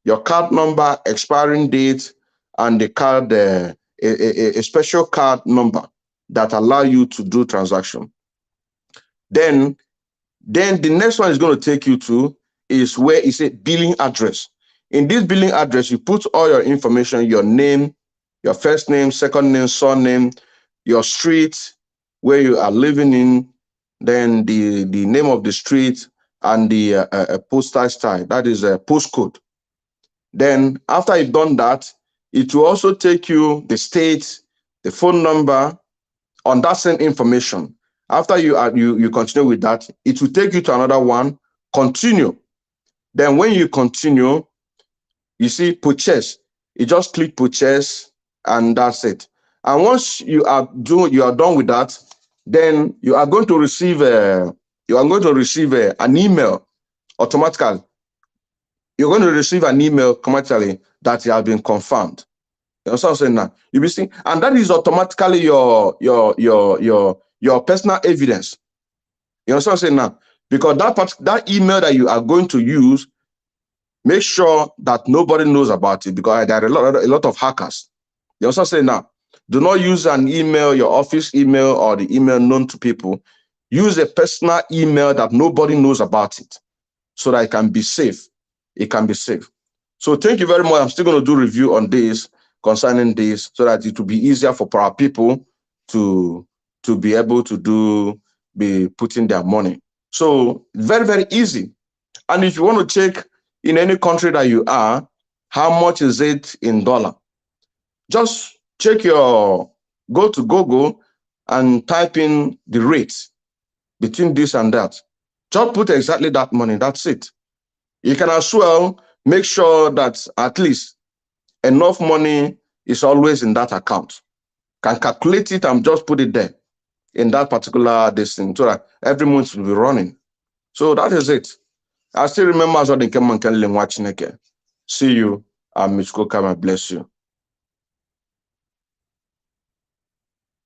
your card number, expiring date, and the card, a special card number that allow you to do transaction. Then the next one is going to take you to is where it's a billing address. In this billing address, you put all your information, your name, your first name, second name, surname, your street, where you are living in, then the name of the street, and the postal style, that is a postcode. Then after you've done that, it will also take you the state, the phone number on that same information. After you continue with that, it will take you to another one, continue. Then when you continue, you see purchase. You just click purchase, and that's it. And once you are done with that, then you are going to receive an email automatically. You're going to receive an email automatically that you have been confirmed. You know what I'm saying now? You'll be seeing, and that is automatically your personal evidence. You know what I'm saying now? Because that email that you are going to use, make sure that nobody knows about it, because there are a lot of hackers. You know what I'm saying now? Do not use an email, your office email, or the email known to people. Use a personal email that nobody knows about it, so that it can be safe. It can be safe. So thank you very much. I'm still going to do review on this, concerning this, so that it will be easier for our people to be able to be putting their money. So very, very easy. And if you want to check in any country that you are, how much is it in dollar? Just check go to Google and type in the rates between this and that. Just put exactly that money. That's it. You can as well make sure that at least enough money is always in that account. Can calculate it and just put it there in that particular thing, so that every month will be running. So that is it. I still remember as well the Keman Kenlin watching again. See you. I'm Mitch Kokama. Bless you.